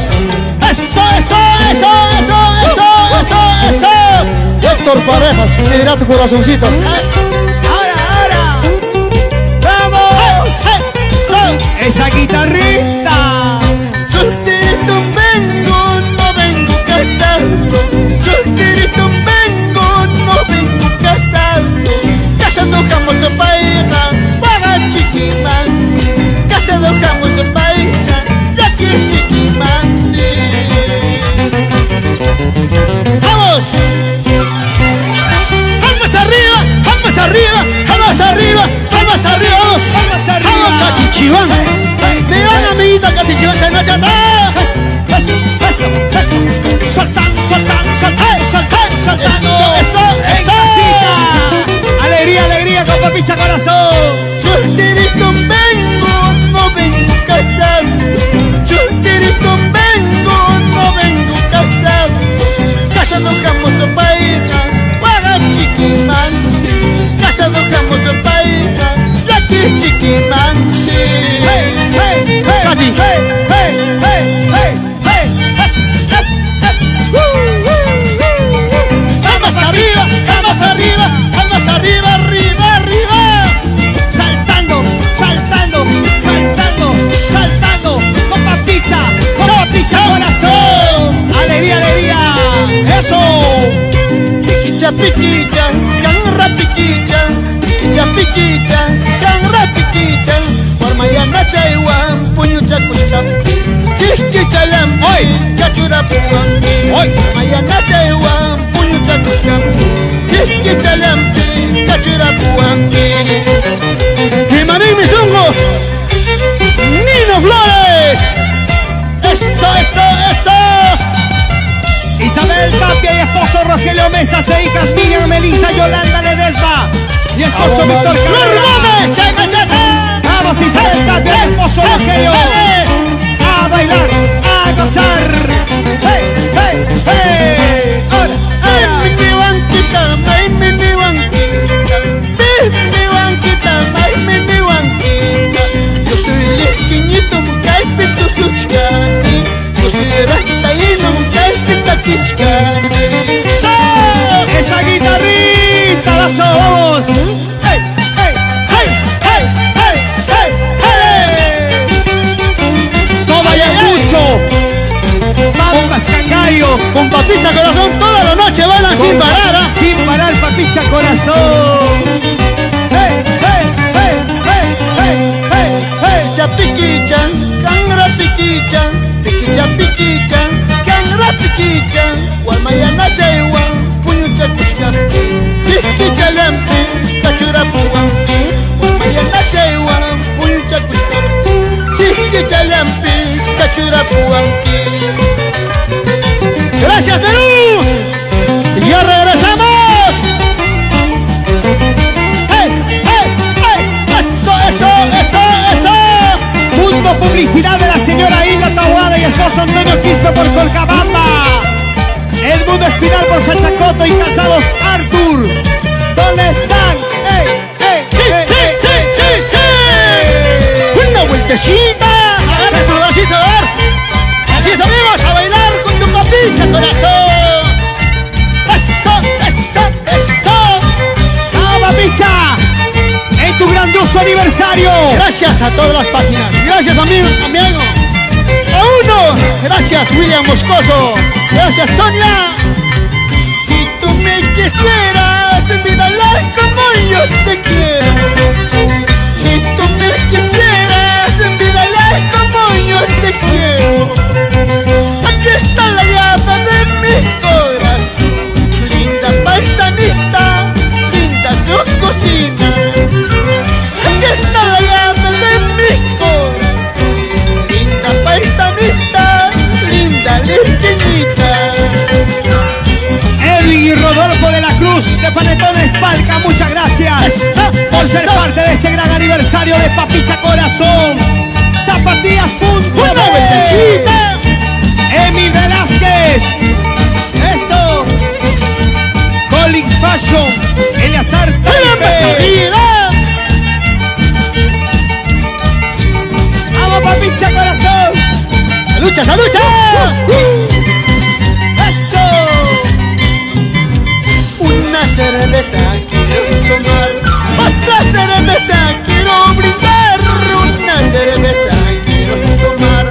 ¡Eso, eso, eso, eso, eso, eso, eso! Héctor Parejas, me dirá tu corazoncito. ¡Ahora, ahora! ¡Vamos! ¡Esa guitarrista! Solterito vengo, no vengo casado. Solterito vengo, no vengo casado. Casado jamón de paella, para chiquimansi. Casado jamón de paella, ya que es chiquimansi. ¡Vamos! ¡Vamos arriba! ¡Vamos arriba! ¡Vamos arriba! ¡Vamos arriba! ¡Vamos arriba! ¡Vamos, Cachichibán! ¡Mi gran amiguita Cachichibán, Chayna Chata! ¡Eso, eso, eso! ¡Soltando, soltando, soltando, soltando, soltando! ¡Esto, ¡En esto! casita! ¡Alegría, alegría con papicha corazón! Solterito vengo, no vengo casado. Solterito vengo, no vengo casado. Casado jamón de paella, para chiquimansi. Casado jamón de paella, ya que es chiquimansi. ¡Hey, hey, hey! Katy. ¡Hey, hey, hey, hey, hey! ¡Vamos arriba! ¡Vamos arriba! ¡Vamos arriba! ¡Arriba! ¡Arriba! ¡Saltando! Zapatía y esposo Rogelio Mesa, hijas Miriam, Melissa, Yolanda Ledesma y esposo Víctor Carrera. ¡Chaca, chaca! Vamos Isabel Tapia y esposo Rogelio. A bailar, a gozar. ¡Hey, hey, hey! ¡Ahora, ahora! Ay, mi banquita, ay, mi banquita. Mi banquita, ay, mi banquita. Yo soy lequiñito, mucay, pito, suchcani. Yo soy rataíno, mucay, pita, quichcani. ¡Esa guitarrita la somos! ¡Hey, hey, hey, hey, hey, hey, hey! ¡Todo y mucho! ¡Vamos, Cangallo! Con papicha corazón toda la noche van sin parar, ¿ah? Sin parar, papicha corazón. ¡Hey, hey, hey, hey, hey, hey, hey! Chapiquichan, cangra piquichan, piquichan, piquichan, cangra piquichan, guamayana chaywan, puño chacuchcampi, siquicha lampi, cachura puampi, guamayana chaywan, puño chacuchcampi, siquicha lampi, cachura puampi. ¡Gracias, Perú! ¡Y ya regresamos! ¡Hey, hey, hey! ¡Eso! Punto publicidad de la señora Ida Tahuada y esposo Antonio Quispe por Colcabamba. El Mundo Espinal por Sachacoto y Calzados Arthur. ¿Dónde están? ¡Ey, ey, ey, ey, ey! ¡Una vueltecita! ¡Agarra tu vasito, a ver! ¡Así es, amigos! ¡A bailar con tu papicha, corazón! ¡Eso! ¡Chao, papicha! En tu grandioso aniversario. Gracias a todas las páginas. Gracias a mi amigo. A uno. Gracias, William Moscoso. Gracias, Sonia. Si tú me quisieras, mírala como yo te quiero. Si tú me quisieras, mírala como yo te quiero. Aquí está la llave de mi corazón. Linda paisanita, linda su cocina. Aquí está la llave de mi corazón. Linda paisanita, linda limpiñita. Edwin y Rodolfo de la Cruz de Panetones Palca, muchas gracias por ser parte de este gran aniversario de Papicha Corazón. Zapatillas.net. ¡Una vueltecita! Emi Velázquez. Eso. Collins Fashion. Eleazar Taipe. ¡Arriba! Vamos, Papicha Corazón. ¡Salucha, salucha! Eso. Una cerveza quiero tomar, otra cerveza quiero brindar. Una cerveza quiero tomar,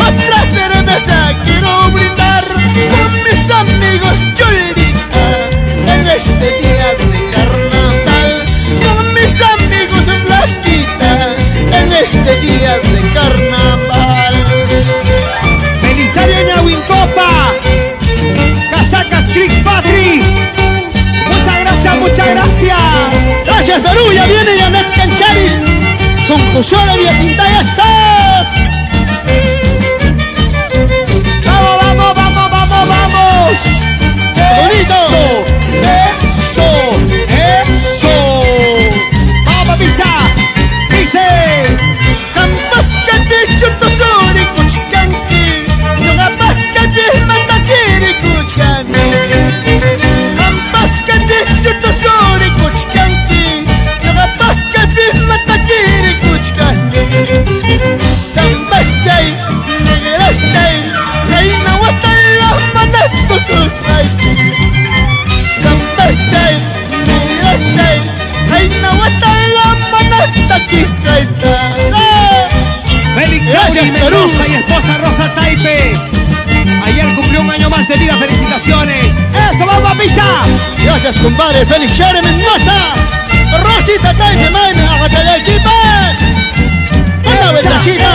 otra cerveza quiero brindar. Con mis amigos Cholita, en este día de carnaval. Con mis amigos Blanquita, en este día de carnaval. Belisario Ñahuincopa. Casacas Crix Patri. Muchas gracias, muchas gracias. Gracias, Perú, ya viene Janet Canchari. Son José de Villaquinta, ya está. Vamos, vamos, vamos, vamos, vamos. Bonito. Eso, eso. Vamos, papicha. Dice. Jamás que bicho tosori kuchkanki, no jamás que bicho matakiri kuchkanki. Jamás que bicho tosori kuchkanki, no jamás que bicho matakiri kuchkanki. Sambas chay, negras chay, reina watala manato susay. Sambas chay, negras chay, reina watala manato kiskaita. Félix Gracias, Sauri Perú. Mendoza y esposa Rosa Taipe. Ayer cumplió un año más de vida. Felicitaciones. ¡Eso, vamos, papicha! Gracias, compadre Félix Shere Mendoza. Rosita Taife, mami, agachale equipas. Una vueltecita.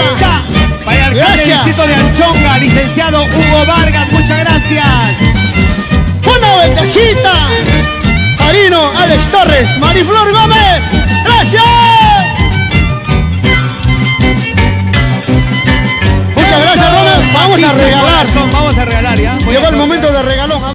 Para el alcalde del Gracias. distrito de Anchonga, licenciado Hugo Vargas, muchas gracias. Una vueltecita. Marino, Alex Torres, Mariflor Gómez. Gracias. Muchas gracias, Gómez. Vamos a regalar